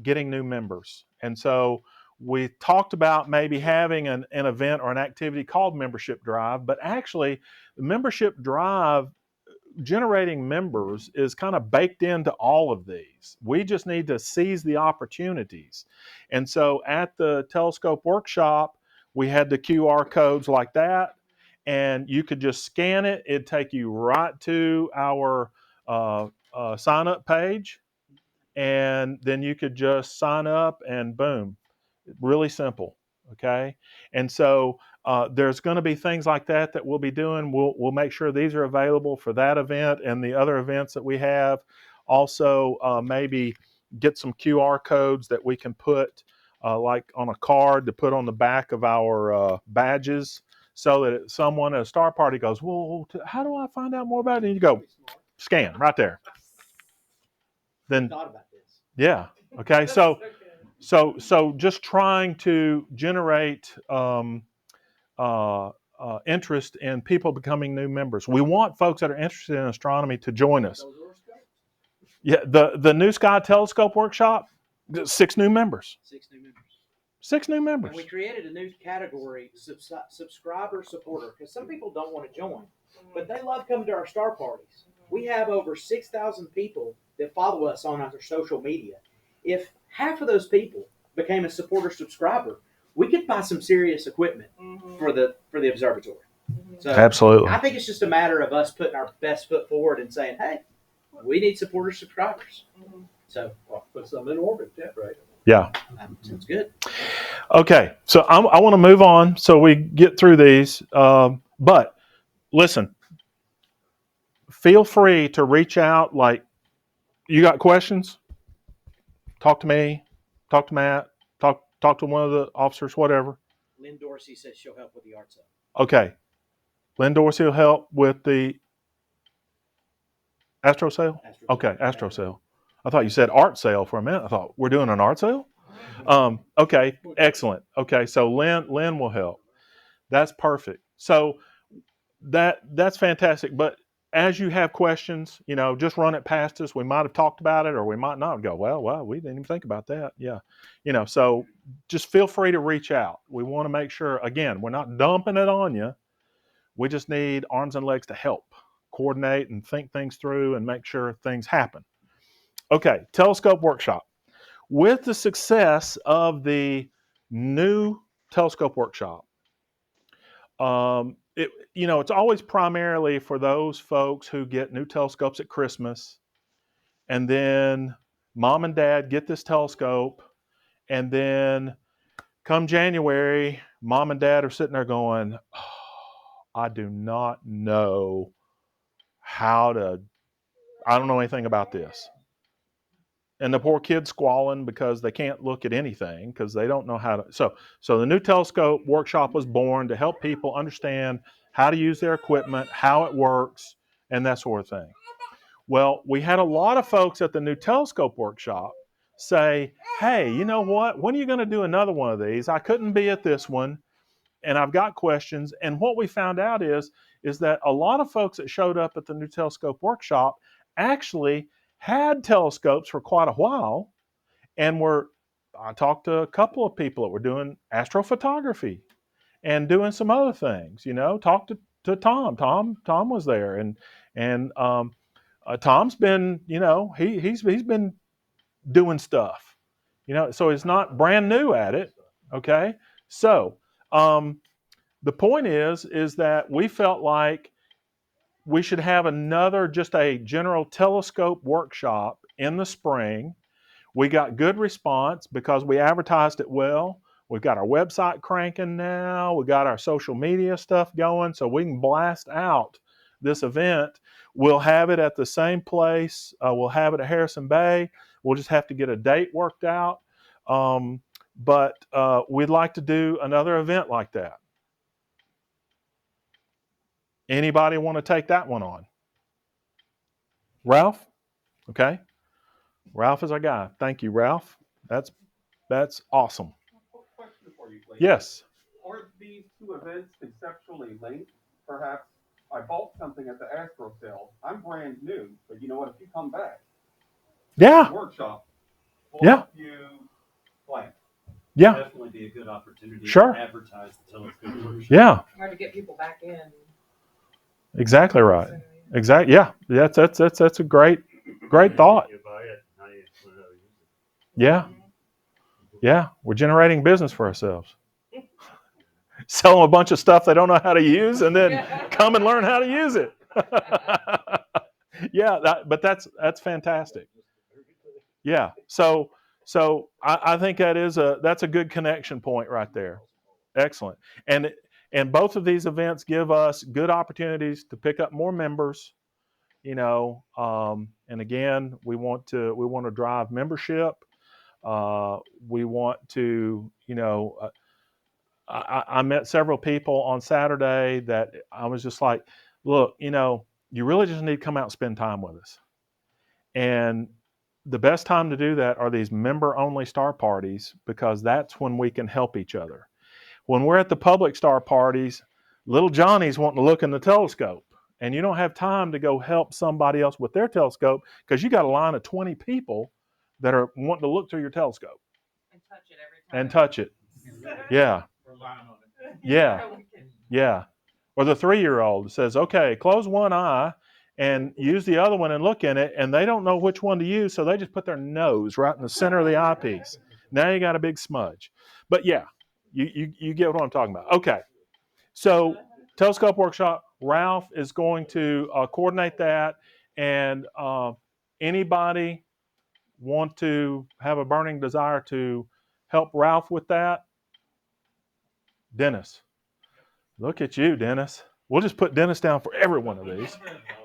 getting new members. And so we talked about maybe having an event or an activity called Membership Drive, but actually the Membership Drive generating members is kind of baked into all of these. We just need to seize the opportunities. And so at the telescope workshop, we had the QR codes like that, and you could just scan it. It'd take you right to our sign up page, and then you could just sign up and boom, really simple. Okay. And so there's going to be things like that we'll be doing. We'll make sure these are available for that event and the other events that we have. Also, maybe get some QR codes that we can put like on a card to put on the back of our badges, so that someone at a star party goes, "Well, how do I find out more about it?" And you go, scan right there. Then, thought about this. Yeah. Okay. So just trying to generate interest in people becoming new members. We want folks that are interested in astronomy to join us. Yeah. The New Sky Telescope Workshop, 6 new members. 6 new members. 6 new And members. we created a new category, subscriber supporter, because some people don't want to join, but they love coming to our star parties. We have over 6,000 people that follow us on our social media. If half of those people became a supporter subscriber, we could buy some serious equipment for the observatory. So Absolutely. I think it's just a matter of us putting our best foot forward and saying, hey, we need supporter subscribers. So Put some in orbit, that right? Yeah. Sounds good. Okay, so I want to move on so we get through these. But listen, feel free to reach out. Like, you got questions? Talk to me. Talk to Matt. Talk to one of the officers. Whatever. Lynn Dorsey says she'll help with the art sale. Okay, Lynn Dorsey will help with the Astro sale. Okay, Astro sale. I thought you said art sale for a minute. I thought we're doing an art sale. Okay, excellent. Okay, so Lynn will help. That's perfect. So that's fantastic. But as you have questions, just run it past us. We might have talked about it, or we might not. Go, well, we didn't even think about that. Yeah, so just feel free to reach out. We want to make sure. Again, we're not dumping it on you. We just need arms and legs to help coordinate and think things through and make sure things happen. Okay, telescope workshop. With the success of the new telescope workshop, it's always primarily for those folks who get new telescopes at Christmas, and then mom and dad get this telescope, and then come January, mom and dad are sitting there going, oh, I don't know anything about this. And the poor kids squalling because they can't look at anything because they don't know how to. So the new telescope workshop was born to help people understand how to use their equipment, how it works, and that sort of thing. Well, we had a lot of folks at the new telescope workshop say, hey, you know what? When are you going to do another one of these? I couldn't be at this one, and I've got questions. And what we found out is that a lot of folks that showed up at the new telescope workshop actually had telescopes for quite a while, and I talked to a couple of people that were doing astrophotography and doing some other things. Talked to Tom. Tom was there, and Tom's been, he's been doing stuff, so he's not brand new at it. Okay, so the point is that we felt like we should have just a general telescope workshop in the spring. We got good response because we advertised it well. We've got our website cranking now. We got our social media stuff going, so we can blast out this event. We'll have it at the same place. We'll have it at Harrison Bay. We'll just have to get a date worked out. But we'd like to do another event like that. Anybody want to take that one on? Ralph? Okay. Ralph is our guy. Thank you, Ralph. That's awesome. Question for you, Lee. Yes. Are these two events conceptually linked? Perhaps I bought something at the Astro sale. I'm brand new, but you know what? If you come back, yeah, workshop, we'll yeah, help you plan. Yeah, definitely be a good opportunity Sure. to advertise the telescope workshop. Yeah, Hard to get people back in. exactly right. Exactly. Yeah, that's a great thought. Yeah, yeah, we're generating business for ourselves. Sell them a bunch of stuff they don't know how to use, and then come and learn how to use it. Yeah, but that's fantastic. Yeah, so I think that's a good connection point right there. Excellent. And both of these events give us good opportunities to pick up more members. And again, we want to drive membership. We want to, I met several people on Saturday that I was just like, look, you really just need to come out and spend time with us. And the best time to do that are these member-only star parties, because that's when we can help each other. When we're at the public star parties, little Johnny's wanting to look in the telescope, and you don't have time to go help somebody else with their telescope because you got a line of 20 people that are wanting to look through your telescope And touch it every time. and touch it. Yeah. Yeah. Yeah. Or the 3-year-old says, okay, close one eye and use the other one and look in it, and they don't know which one to use, so they just put their nose right in the center of the eyepiece. Now you got a big smudge. But yeah, you get what I'm talking about. Okay. So Telescope Workshop, Ralph is going to coordinate that, and anybody want to have a burning desire to help Ralph with that? Dennis. Look at you, Dennis. We'll just put Dennis down for every one of these.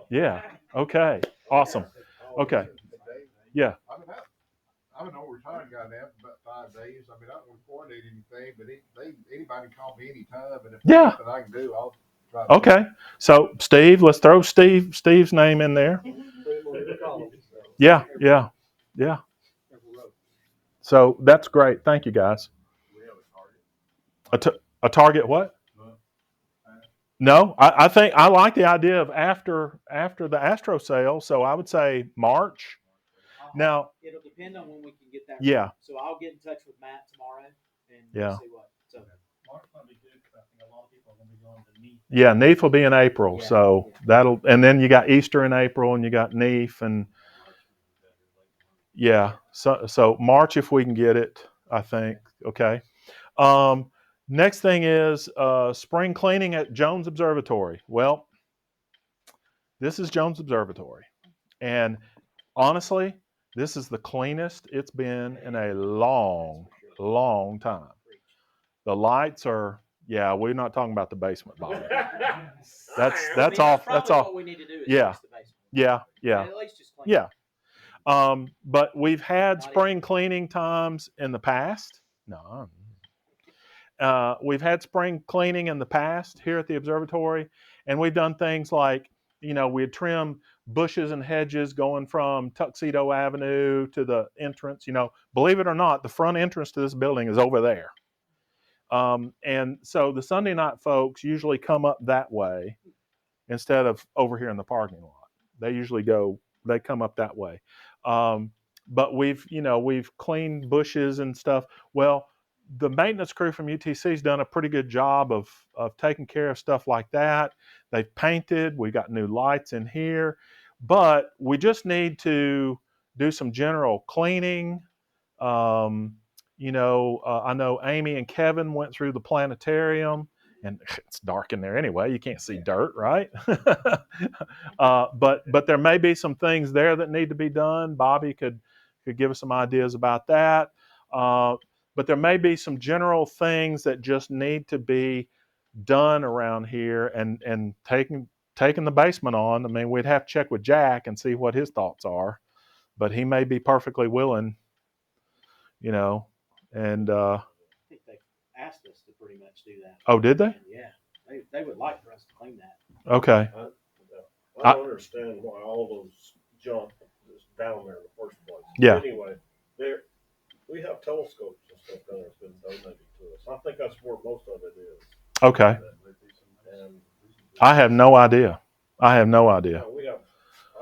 Yeah. Okay. Awesome. Okay. Yeah. I'm an old retired guy now for about 5 days. I mean, I don't want to coordinate anything, but anybody can call me anytime, and if there's Yeah. something I can do, I'll try to. Okay. So Steve, let's throw Steve's name in there. Yeah. Yeah. Yeah. So that's great. Thank you, guys. A target what? No, I think I like the idea of after the Astro sale. So I would say March. Now, it'll depend on when we can get that. Yeah. So I'll get in touch with Matt tomorrow and Yeah. see what. So Mark's gonna be good because I think a lot of people are gonna be going to NEAF. Yeah, NEAF will be in April, Yeah. so that'll, and then you got Easter in April, and you got NEAF, and yeah, so March if we can get it, I think. Okay. Next thing is spring cleaning at Jones Observatory. Well, this is Jones Observatory, and honestly, this is the cleanest it's been in a long, long time. The lights are, yeah, we're not talking about the basement, Bobby. That's all. That's all. What we need to do is Yeah. fix the basement. Yeah. At least just clean Yeah. But we've had spring cleaning times in the past. No. We've had spring cleaning in the past here at the observatory, and we've done things like, we'd trim bushes and hedges going from Tuxedo Avenue to the entrance. Believe it or not, the front entrance to this building is over there. And so the Sunday night folks usually come up that way instead of over here in the parking lot. They come up that way. But we've cleaned bushes and stuff. Well, the maintenance crew from UTC has done a pretty good job of taking care of stuff like that. They've painted. We got new lights in here, but we just need to do some general cleaning. I know Amy and Kevin went through the planetarium, and it's dark in there anyway. You can't see dirt, right? But there may be some things there that need to be done. Bobby could give us some ideas about that. But there may be some general things that just need to be done around here, and taking the basement on. I mean, we'd have to check with Jack and see what his thoughts are, but he may be perfectly willing, and I think they asked us to pretty much do that. Oh, did they? Yeah, they would like for us to clean that. Okay. I don't understand why all those junk is down there in the first place. Yeah. Anyway, we have telescopes and stuff down there that's been donated to us. I think that's where most of it is. Okay. And I have no idea. we have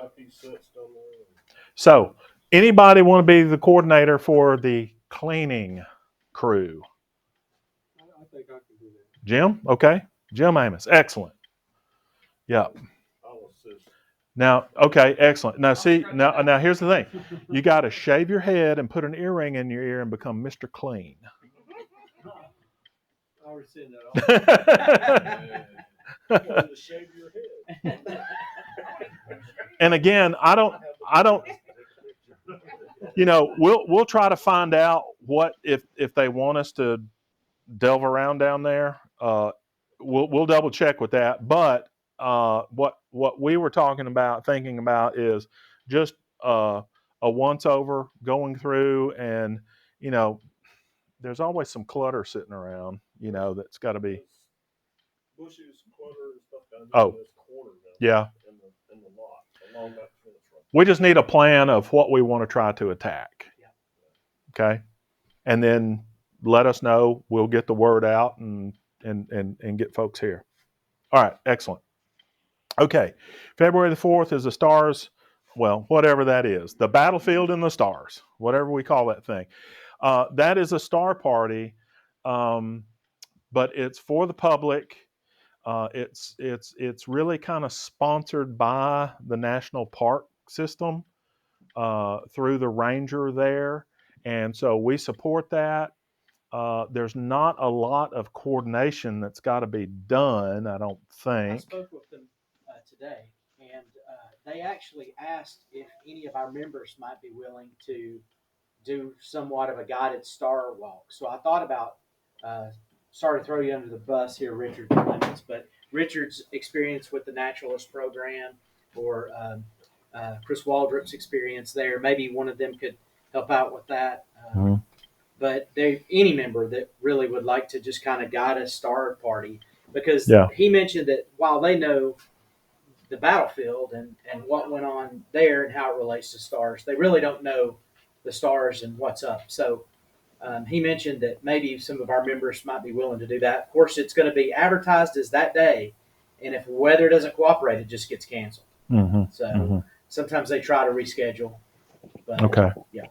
IP sets down there. So, anybody want to be the coordinator for the cleaning crew? I think I can do that. Jim? Okay. Jim Amos. Excellent. Yeah. I'll assist. Now, okay, excellent. Now, see, now here's the thing. You got to shave your head and put an earring in your ear and become Mr. Clean. I already said that. To shave your head. And again, I don't. We'll try to find out what if they want us to delve around down there. We'll double check with that. But what we were thinking about is just a once over going through, and there's always some clutter sitting around. That's got to be. Bushes, clutter, and stuff down Oh. in this corner now. Yeah. In the lot, along that fence right. We just need a plan of what we want to try to attack. Yeah. Okay. And then let us know. We'll get the word out and get folks here. All right. Excellent. Okay. February the 4th is the stars. Well, whatever that is, the battlefield and the stars, whatever we call that thing. That is a star party but it's for the public. It's really kind of sponsored by the national park system through the ranger there, and so we support that. There's not a lot of coordination that's got to be done, I don't I think. spoke with them today, and they actually asked if any of our members might be willing to do somewhat of a guided star walk. So I thought about, sorry to throw you under the bus here, Richard Clements, but Richard's experience with the naturalist program, or Chris Waldrop's experience there, maybe one of them could help out with that. But any member that really would like to just kind of guide a star party, because Yeah. he mentioned that while they know the battlefield and what went on there and how it relates to stars, they really don't know the stars and what's up. So he mentioned that maybe some of our members might be willing to do that. Of course, it's going to be advertised as that day, and if weather doesn't cooperate, it just gets canceled. So sometimes they try to reschedule. But, Okay. Yeah.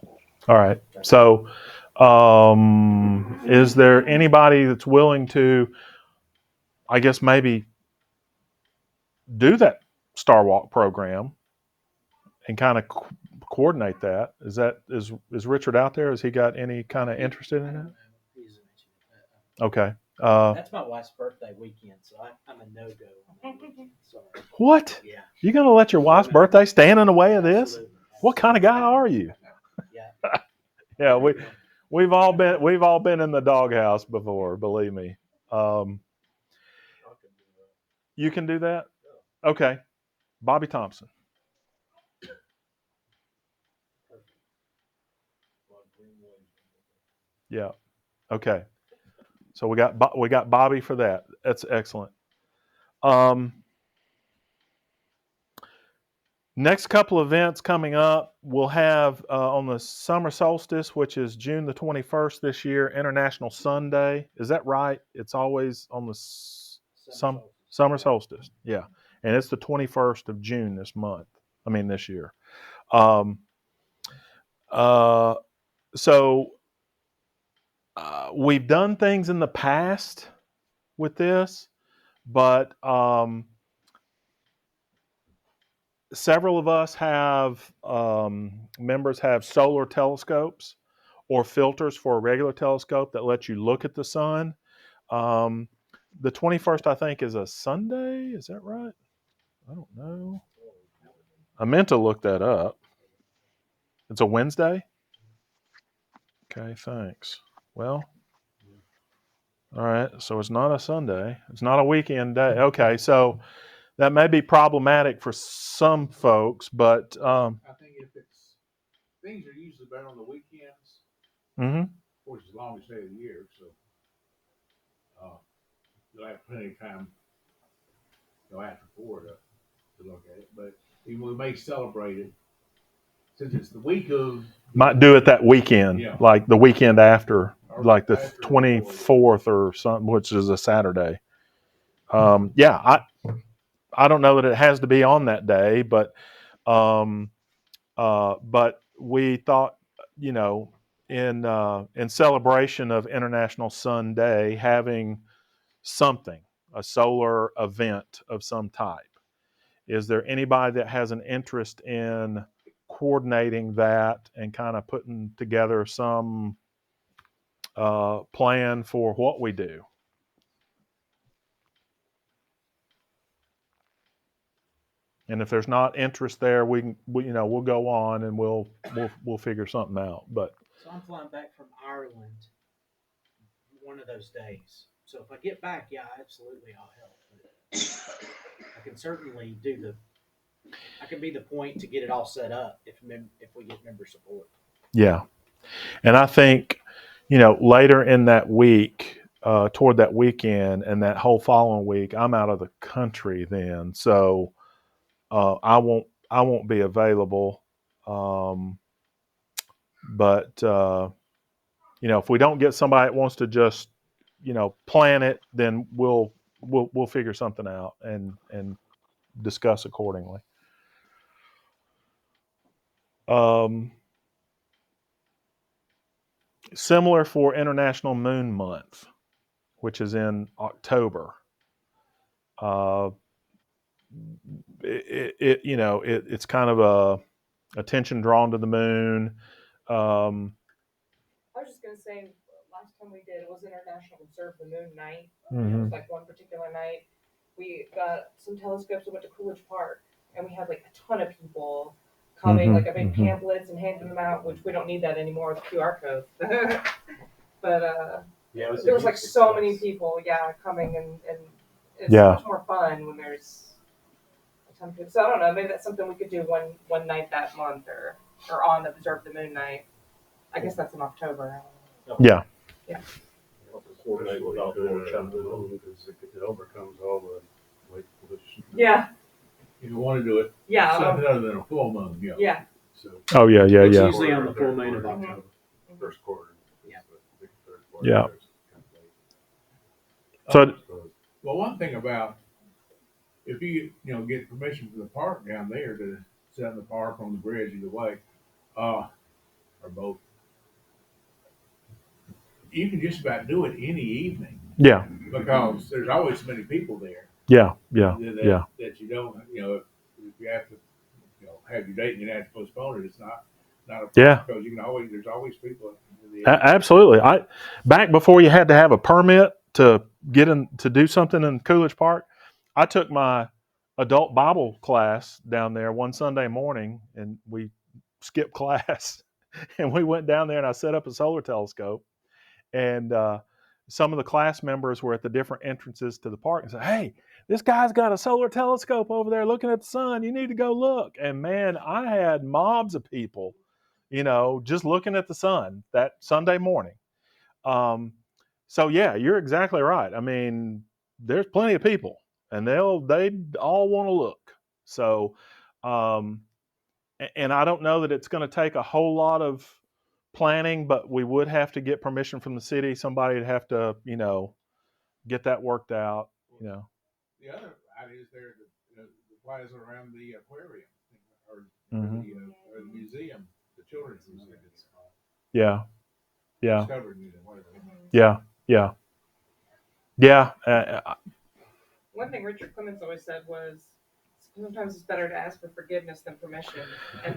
All right. So, is there anybody that's willing to, I guess, maybe do that Star Walk program and kind of coordinate that? Is Richard out there? Has he got any kind of interest in it? Okay. That's my wife's birthday weekend, so I'm a no go on that weekend. Sorry. What? Yeah. You gonna let your wife's birthday stand in the way of this? Absolutely. What kind of guy are you? Yeah. Yeah, we've all been in the doghouse before. Believe me. You can do that. Okay, Bobby Thompson. Yeah. Okay. So we got Bobby for that. That's excellent. Next couple events coming up, we'll have on the summer solstice, which is June the 21st this year, International Sun Day. Is that right? It's always on the summer solstice. Yeah. And it's the 21st of June this year. Um, so we've done things in the past with this, but several of us members have solar telescopes or filters for a regular telescope that lets you look at the sun. The 21st, I think, is a Sunday. Is that right? I don't know. I meant to look that up. It's a Wednesday? Okay, thanks. Well, all right. So it's not a Sunday. It's not a weekend day. Okay, so that may be problematic for some folks, but I think if things are usually better on the weekends, mm-hmm. which is the longest day of the year, so you'll have plenty of time after 4 to look at it. But we may celebrate it since it's the week of. Might do it that weekend, Yeah. like the weekend after, Or like the after 24th or something, which is a Saturday. Yeah, I don't know that it has to be on that day, but we thought, in celebration of International Sun Day, having something, a solar event of some type. Is there anybody that has an interest in coordinating that and kind of putting together some plan for what we do? And if there's not interest there, we'll go on and we'll figure something out. But So I'm flying back from Ireland one of those days. So if I get back, yeah, absolutely, I'll help. But I can certainly I can be the point to get it all set up if we get member support. yeah, and I think later in that week, toward that weekend and that whole following week, I'm out of the country then, so I won't be available. But if we don't get somebody that wants to just plan it, then we'll figure something out and discuss accordingly. similar for International Moon Month, which is in October. It's kind of a attention drawn to the moon. I was just gonna say, last time we did, it was International Observe the Moon Night. It Mhm. was like one particular night. We got some telescopes and went to Coolidge Park, and we had like a ton of people coming, Mhm, like I made mhm. pamphlets and handing them out, which we don't need that anymore with QR codes. But Yeah, it was a there was like huge so many success. people, coming, and it's Yeah. so much more fun when there's a ton of people. So I don't know, maybe that's something we could do one night that month, or on Observe the Moon Night. I guess that's in October. Yeah. Coordinate with all four chapters, because it overcomes all the weight pollution. Yeah. If you want to do it, Yeah. something other than a full moon, yeah. Yeah. So Oh yeah, yeah, It's yeah. usually on the full moon of October. first quarter. Yeah. Third quarter. Yeah. So- Well, one thing about, if you get permission from the park down there to sit in the park on the bridge either way, or both, you can just about do it any evening Yeah. because there's always so many people there. Yeah. Yeah. that, Yeah. that you don't, if you have to, have your date and you have to postpone it, it's not a problem. Yeah. Because there's always people in the Absolutely. Back before you had to have a permit to get in to do something in Coolidge Park, I took my adult Bible class down there one Sunday morning, and we skipped class, and we went down there, and I set up a solar telescope, and some of the class members were at the different entrances to the park and said, "Hey, this guy's got a solar telescope over there looking at the sun. You need to go look." And man, I had mobs of people, just looking at the sun that Sunday morning. So yeah, you're exactly right. I mean, there's plenty of people, and they all want to look. So, and I don't know that it's going to take a whole lot of planning, but we would have to get permission from the city. Somebody would have to, get that worked out. The other ideas there, the plaza around the aquarium or, Mhm. or the museum, the children's museum. Yeah, yeah, Discovery Museum, whatever. yeah, yeah, yeah. One thing Richard Clements always said was, sometimes it's better to ask for forgiveness than permission.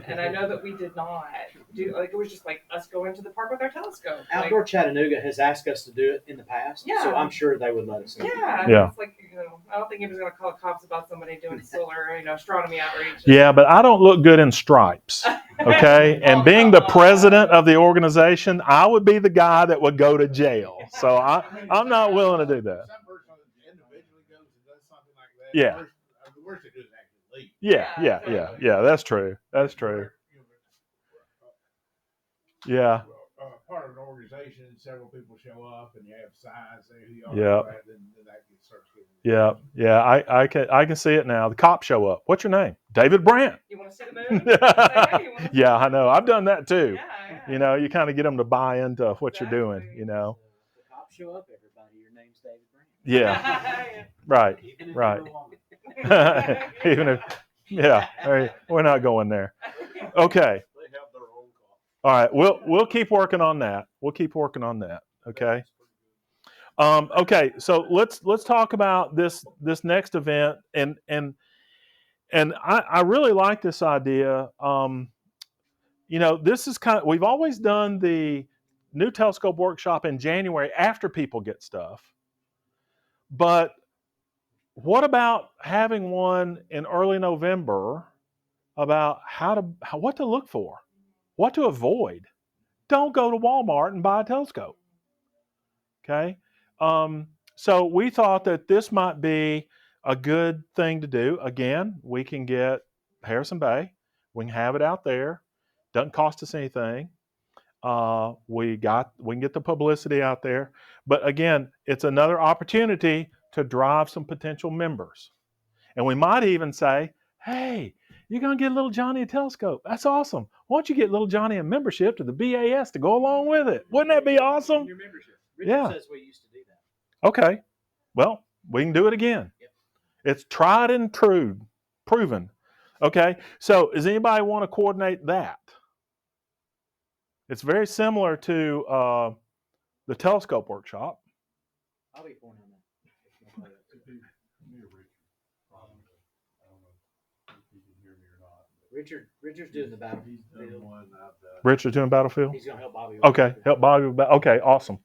And I know that we did not do, like, it was just like us going to the park with our telescope. Outdoor Chattanooga has asked us to do it in the past, Yeah. so I'm sure they would let us. Yeah, Yeah. It's like, I don't think he was going to call cops about somebody doing solar, astronomy outreach. Yeah, but I don't look good in stripes. Okay. And being the president of the organization, I would be the guy that would go to jail. So I'm not willing to do that. Some person individually goes and does something like that. Yeah. The worst they do is actually leave. Yeah. That's true. That's true. Yeah. Part of an organization, several people show up, and you have signs saying who you are. Yeah. Then that starts getting. Yeah. I can see it now. The cops show up. What's your name? David Brandt. You want to see the moon? Yeah, I know. I've done that too. Yeah. You kind of get them to buy into what you're doing. The cops show up, everybody. Your name's David Brandt. Yeah. Right. Even if Right. you're wrong. Even if, yeah, all right, we're not going there. Okay. They have their own call. All right. We'll keep working on that. Okay. Okay. So let's talk about this next event, and I really like this idea. This is we've always done the new telescope workshop in January after people get stuff, but what about having one in early November about what to look for, what to avoid? Don't go to Walmart and buy a telescope. Okay. So we thought that this might be a good thing to do. Again, we can get Harrison Bay. We can have it out there. Doesn't cost us anything. We can get the publicity out there. But again, it's another opportunity to drive some potential members. And we might even say, hey, you're going to get little Johnny a telescope. That's awesome. Why don't you get little Johnny a membership to the BAS to go along with it? Wouldn't that be awesome? Your membership. Richard Yeah. says we used to do that. Okay. Well, we can do it again. Yep. It's tried and true, proven. Okay. So does anybody want to coordinate that? It's very similar to the telescope workshop. I'll be pointing on that. Richard's doing the battlefield. Richard's doing Battlefield? He's gonna help Bobby. Okay, help Bobby. Okay, awesome.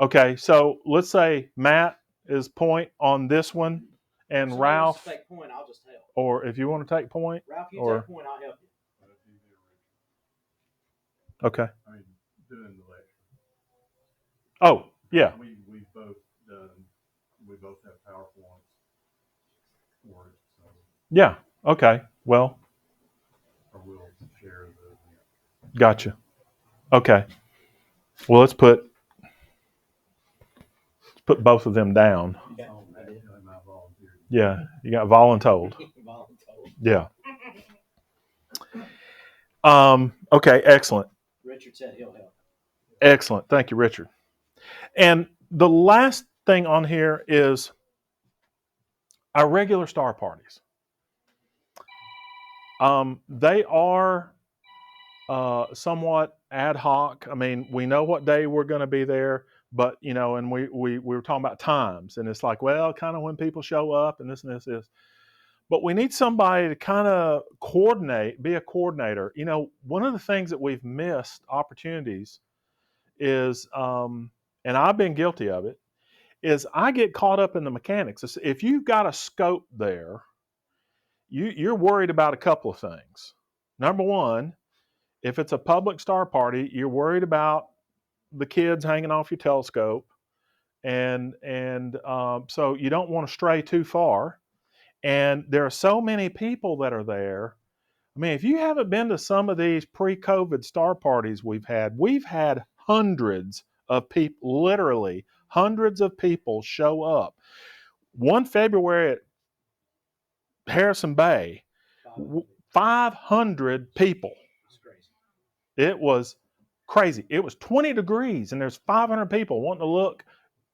Okay, so let's say Matt is point on this one, and If Ralph, take point, I'll just help. or if you want to take point, Ralph, you or take point, I'll help you. okay. I mean, doing the lecture. Oh, yeah. We both have PowerPoints for it, so. Yeah. Okay. Well, Or we'll share the. gotcha. Okay. Well, let's put both of them down. Okay. Yeah, you got voluntold. Yeah. Okay, excellent. Richard said he'll help. Excellent. Thank you, Richard. And the last thing on here is our regular star parties. They are somewhat ad hoc. I mean, we know what day we're going to be there, but and we were talking about times, and it's like, well, kind of when people show up and this and this is. But we need somebody to kind of coordinate, be a coordinator. One of the things that we've missed opportunities is, and I've been guilty of it, is I get caught up in the mechanics. If you've got a scope there, you're worried about a couple of things. Number one, if it's a public star party, you're worried about the kids hanging off your telescope, and so you don't want to stray too far. And there are so many people that are there. I mean, if you haven't been to some of these pre-COVID star parties we've had hundreds of people, literally hundreds of people show up. One February at Harrison Bay, 500 people. It was crazy. It was 20 degrees and there's 500 people wanting to look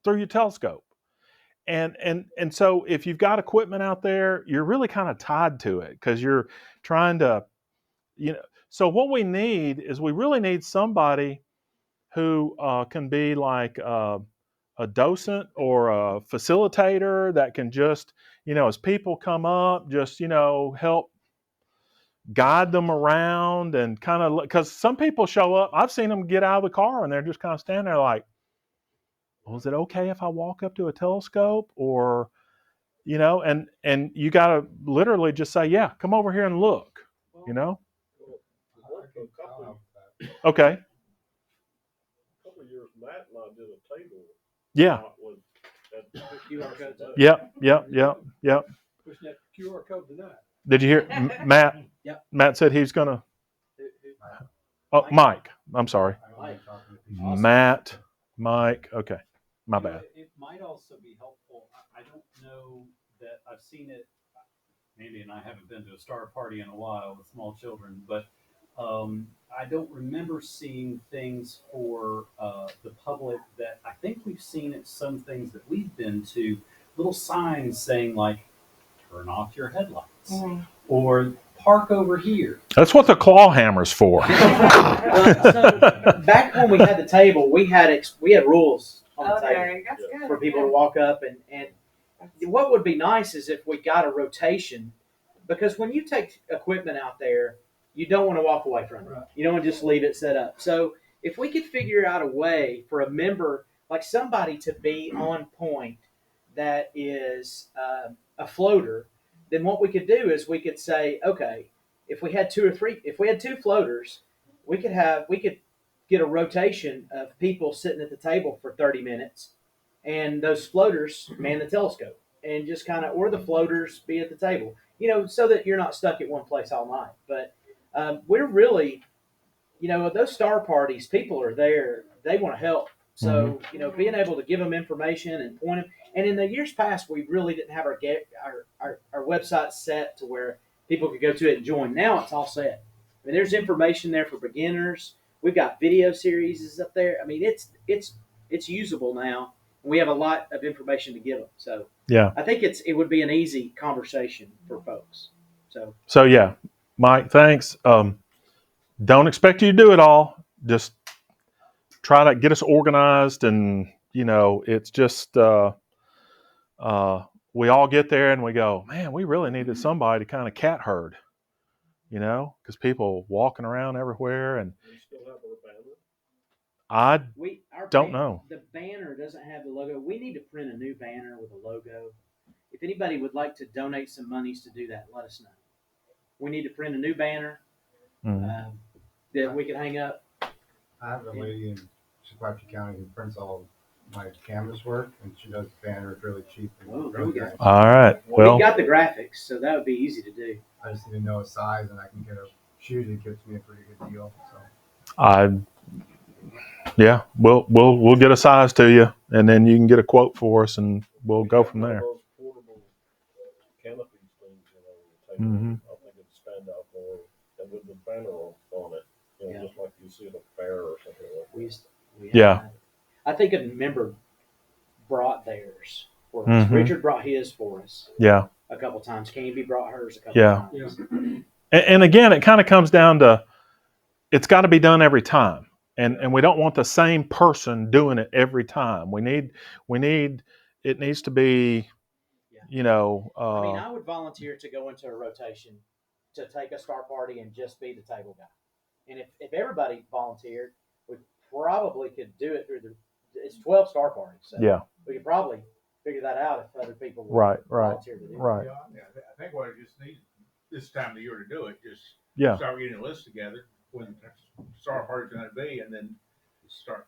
through your telescope. And so if you've got equipment out there, you're really kind of tied to it because you're trying to, so what we need is we really need somebody who can be like a docent or a facilitator that can just, as people come up, just, help guide them around and kind of, because some people show up, I've seen them get out of the car and they're just kind of standing there like, well, is it okay if I walk up to a telescope? Or, and you got to literally just say, yeah, come over here and look, Okay. A couple of years, Matt and I did a table. Yeah. Yep. Pushing that QR code tonight. Did you hear Matt? Yep. Matt said he's going to. Oh, Mike. I'm sorry. Mike. Mike. Okay. My bad. It might also be helpful. I don't know that I've seen it. Andy and I haven't been to a star party in a while with small children, but I don't remember seeing things for the public that I think we've seen at some things that we've been to, little signs saying like, turn off your headlights or park over here. That's what the claw hammer's for. So back when we had the table, we had rules on the table that's good. for people to walk up and what would be nice is if we got a rotation, because when you take equipment out there, you don't want to walk away from it. Right. You don't want to just leave it set up. So if we could figure out a way for a member, like somebody to be on point that is a floater, then what we could do is we could say, okay, if we had two floaters, we could get a rotation of people sitting at the table for 30 minutes, and those floaters man the telescope and just kind of, or the floaters be at the table, so that you're not stuck at one place all night. But we're really, those star parties, people are there, they want to help. So, being able to give them information and point them. And in the years past, we really didn't have our website set to where people could go to it and join. Now it's all set. I mean, there's information there for beginners. We've got video series up there. I mean, it's usable now. We have a lot of information to give them. So yeah, I think it would be an easy conversation for folks. So yeah, Mike, thanks. don't expect you to do it all. Just try to get us organized, and it's just we all get there and we go, man, we really needed somebody to kind of cat herd, because people walking around everywhere, and I don't know. The banner doesn't have the logo. We need to print a new banner with a logo. If anybody would like to donate some monies to do that, let us know. We need to print a new banner that we can hang up. I have a lady in Sequatchie County who prints all my canvas work, and she does banners really cheap. And really nice. All right. Well, we got the graphics, so that would be easy to do. I just need to know a size, and I can get a. She usually gives me a pretty good deal. So. We'll get a size to you, and then you can get a quote for us, and we'll go from there. Those portable canopies things, Mm-hmm. I think it'd stand out more, and with the banner on it, just like you see at a fair or something like that. Yeah. I think a member brought theirs for us. Mm-hmm. Richard brought his for us. Yeah. A couple times. Canby brought hers a couple times. Yeah. And again, it kind of comes down to it's got to be done every time. And we don't want the same person doing it every time. It needs to be, I mean, I would volunteer to go into a rotation to take a star party and just be the table guy. And if everybody volunteered, we probably could do it through it's 12 star parties. So we could probably figure that out if other people would volunteer to do it. Right. I think what I just need this time of the year to do it, just start getting a list together when star party's going to be, and then start.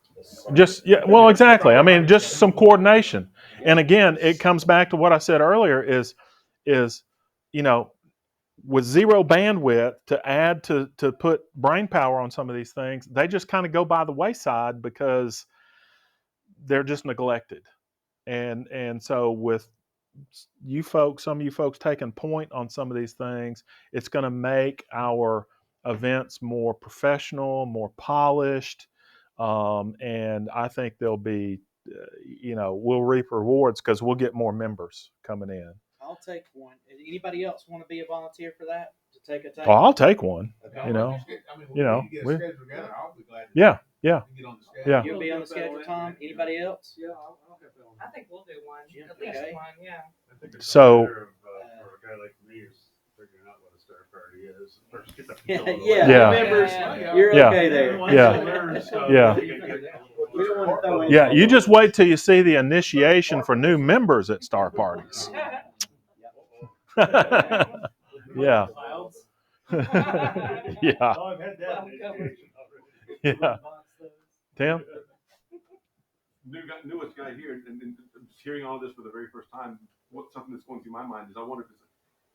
Well, exactly. I mean, just some coordination. And again, it comes back to what I said earlier is with zero bandwidth to add to put brain power on some of these things, they just kind of go by the wayside because they're just neglected. And so with some of you folks taking point on some of these things, it's going to make our events more professional, more polished, and I think they'll be, we'll reap rewards because we'll get more members coming in. I'll take one. Anybody else want to be a volunteer for that? To take a table? Oh, I'll take one. Okay. I'll be glad to Yeah. get on the schedule. Yeah. You'll be on the schedule, Tom. Anybody else? Yeah, I'll have that on. I think we'll do one. Yeah, At least okay. one, yeah. I think it's So- a matter of, for a guy like me is figuring out what a star party is. First, get the Yeah. Members, Yeah. you're Yeah. okay there. Yeah. We don't want to throw in. Yeah, you just wait till you see the initiation for new members at star parties. Yeah. Clouds. Yeah. Oh, I've had that. Yeah. Tim? Newest guy here, and just hearing all this for the very first time, something that's going through my mind is I wonder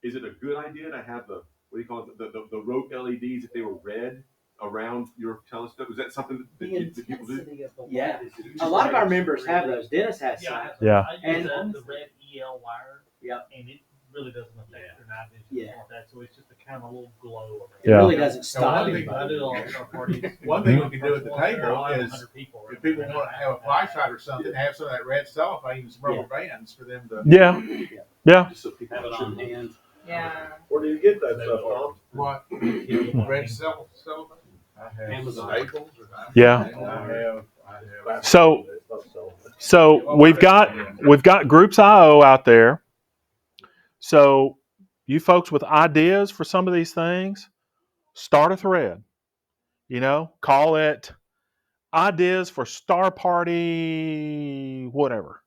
is it a good idea to have the the rope LEDs if they were red around your telescope? Is that something that people do? Yeah. A lot of our members have those. Dennis has some. Yeah. I use the red EL wire. Yep. And it really doesn't affect their night vision. Yeah. Like that, so it's just a kind of little glow. It really doesn't stop one thing- anybody. I do it all at our parties. One thing we can do at the table There are is 100 people if people want to have a flashlight or something, have some of that red cellophane and some rubber bands for them to. Yeah. Yeah. Just so people Have it on hand. Yeah. Where do you get that stuff, Tom? What? Red cellophane? I have Amazon. Staples. Yeah. I have. So we've got Groups IO out there. So you folks with ideas for some of these things, start a thread. Call it ideas for star party, whatever.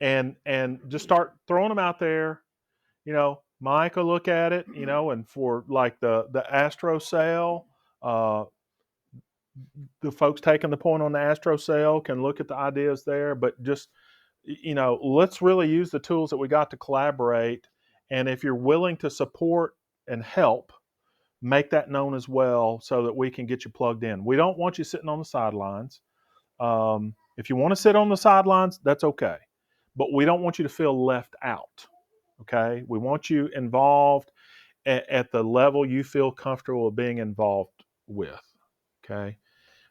And just start throwing them out there. Mike will look at it, and for like the Astro sale, the folks taking the point on the Astro sale can look at the ideas there, but just, let's really use the tools that we got to collaborate. And if you're willing to support and help, make that known as well so that we can get you plugged in. We don't want you sitting on the sidelines. If you want to sit on the sidelines, that's okay. But we don't want you to feel left out. Okay? We want you involved at the level you feel comfortable being involved with. Okay?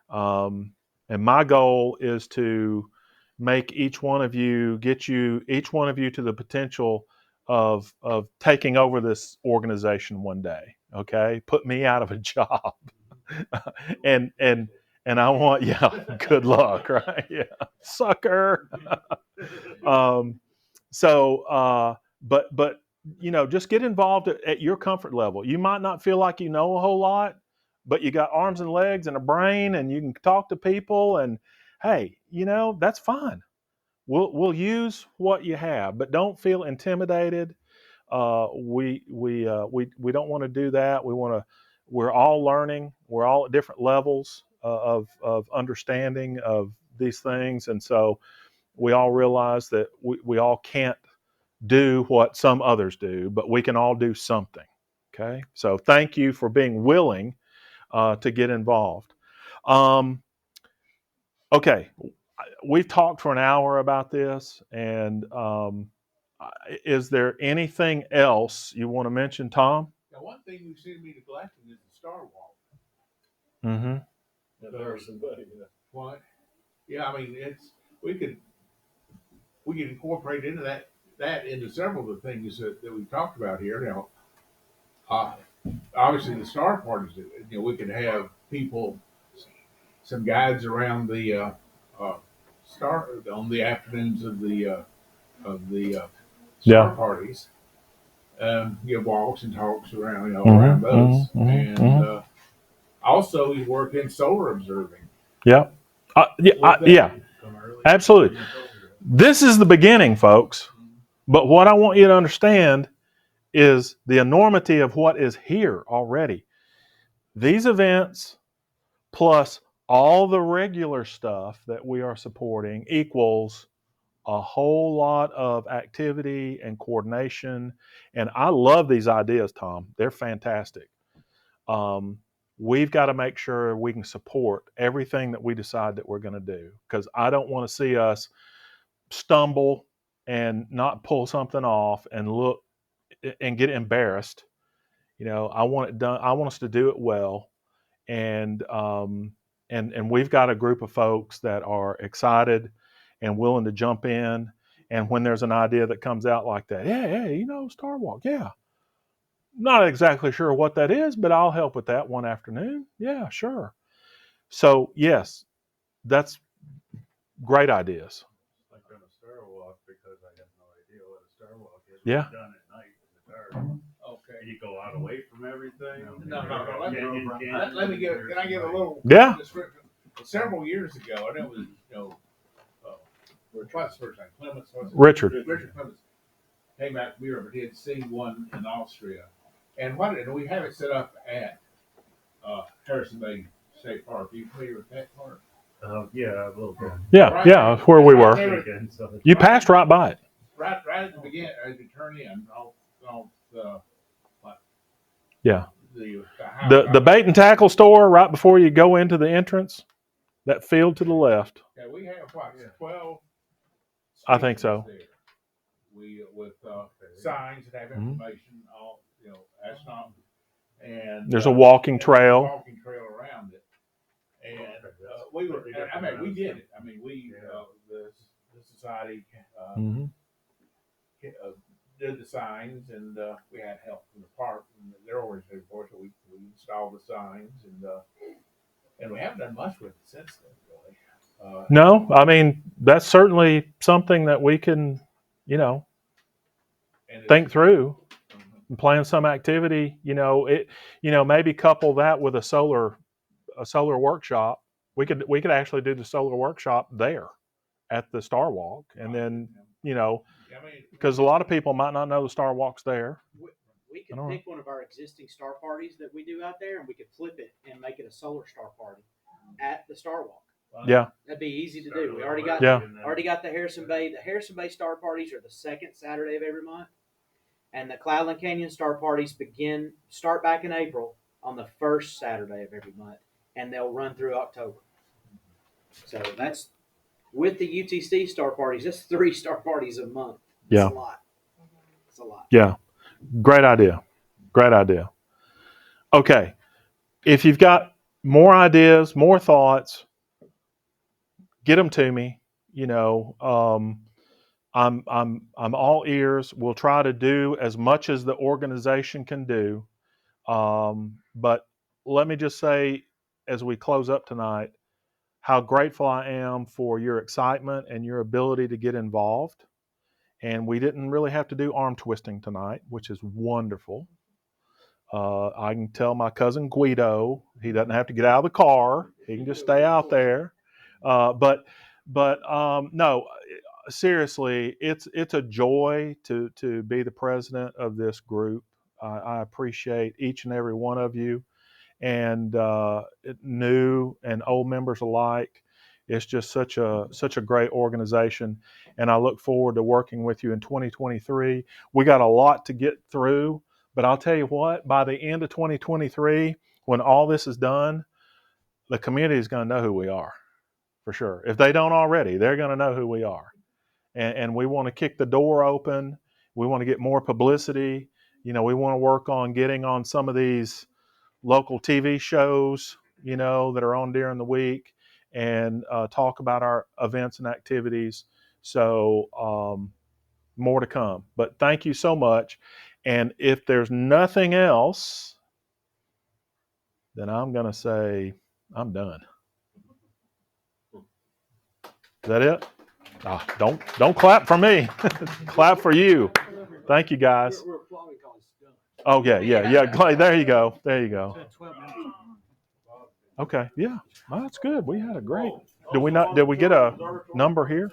And my goal is to make each one of you to the potential of taking over this organization one day. Okay? Put me out of a job. and I want, yeah, good luck, right? Yeah, sucker. um, but just get involved at your comfort level. You might not feel like you know a whole lot, but you got arms and legs and a brain, and you can talk to people. And hey, that's fine. We'll use what you have, but don't feel intimidated. We don't want to do that. We're all learning. We're all at different levels of understanding of these things, and so we all realize that we all can't do what some others do, but we can all do something. Okay, so thank you for being willing to get involved. Um, okay, we've talked for an hour about this, and is there anything else you want to mention, Tom? Now, one thing we seem to be neglecting is the Star Walk. Mm-hmm. What? Yeah, I mean, we could incorporate into that into several of the things that we've talked about here. Now, obviously the star parties, we could have people, some guides around the star on the afternoons of the star parties. Give walks and talks around, around those, and also we work in solar observing. Yeah, yeah, absolutely. This is the beginning, folks. But what I want you to understand is the enormity of what is here already. These events plus all the regular stuff that we are supporting equals a whole lot of activity and coordination. And I love these ideas, Tom. They're fantastic. We've got to make sure we can support everything that we decide that we're going to do, because I don't want to see us stumble and not pull something off and look and get embarrassed. I want it done. I want us to do it well, and we've got a group of folks that are excited and willing to jump in. And when there's an idea that comes out like that, hey, Star Walk, yeah, not exactly sure what that is, but I'll help with that one afternoon. Yeah, sure. So yes, that's great ideas. Like on a Star Walk, because I have no idea what a Star Walk is. Yeah. It's done at night in the dark. Okay. You go out away from everything. No. Can I give a little description? Several years ago, and it was what's the first name? Clements. Richard Clements came out. We did see one in Austria, and we have it set up at Harrison Bay State Park. Are you familiar with that park? Yeah, a little bit. Yeah, where we were. You passed right by it. Right at the beginning, as you turn in, off the the bait and tackle store right before you go into the entrance. That field to the left. Yeah, we have 12. I think so. There. We with signs that have information, all astronaut, and there's a walking trail. Walking trail around it, and we were. I mean, we did it. I mean, the society did the signs, and we had help from the park and their organization. So we installed the signs, and we haven't done much with it since then, really. No, I mean that's certainly something that we can, think through and plan some activity. Maybe couple that with a solar workshop. We could actually do the solar workshop there at the Star Walk, and then because a lot of people might not know the Star Walk's there. We could pick one of our existing star parties that we do out there, and we could flip it and make it a solar star party at the Star Walk. Yeah, that'd be easy to do. We already got the Harrison Bay. The Harrison Bay Star Parties are the second Saturday of every month, and the Cloudland Canyon Star Parties start back in April on the first Saturday of every month, and they'll run through October. So that's with the UTC Star Parties. That's 3 star parties a month. That's a lot. It's a lot. Yeah, great idea. Okay, if you've got more ideas, more thoughts, get them to me. I'm all ears. We'll try to do as much as the organization can do. But let me just say, as we close up tonight, how grateful I am for your excitement and your ability to get involved. And we didn't really have to do arm twisting tonight, which is wonderful. I can tell my cousin Guido he doesn't have to get out of the car; he can just stay out there. But no, seriously, it's a joy to be the president of this group. I appreciate each and every one of you, and new and old members alike. It's just such a great organization, and I look forward to working with you in 2023. We got a lot to get through, but I'll tell you what, by the end of 2023, when all this is done, the community is going to know who we are, for sure. If they don't already, they're going to know who we are. And we want to kick the door open. We want to get more publicity. We want to work on getting on some of these local TV shows, that are on during the week, and talk about our events and activities. So more to come. But thank you so much. And if there's nothing else, then I'm going to say I'm done. Is that it? Don't clap for me. Clap for you. Thank you, guys. Oh, yeah. Clay, there you go. Okay, yeah. Well, that's good. We had a great. Did we get a number here?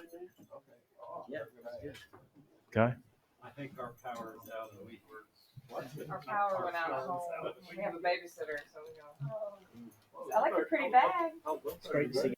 Okay. I think our power is out and we were. Our power went out at home. We have a babysitter, so we go. I like your pretty bag. It's great to see you.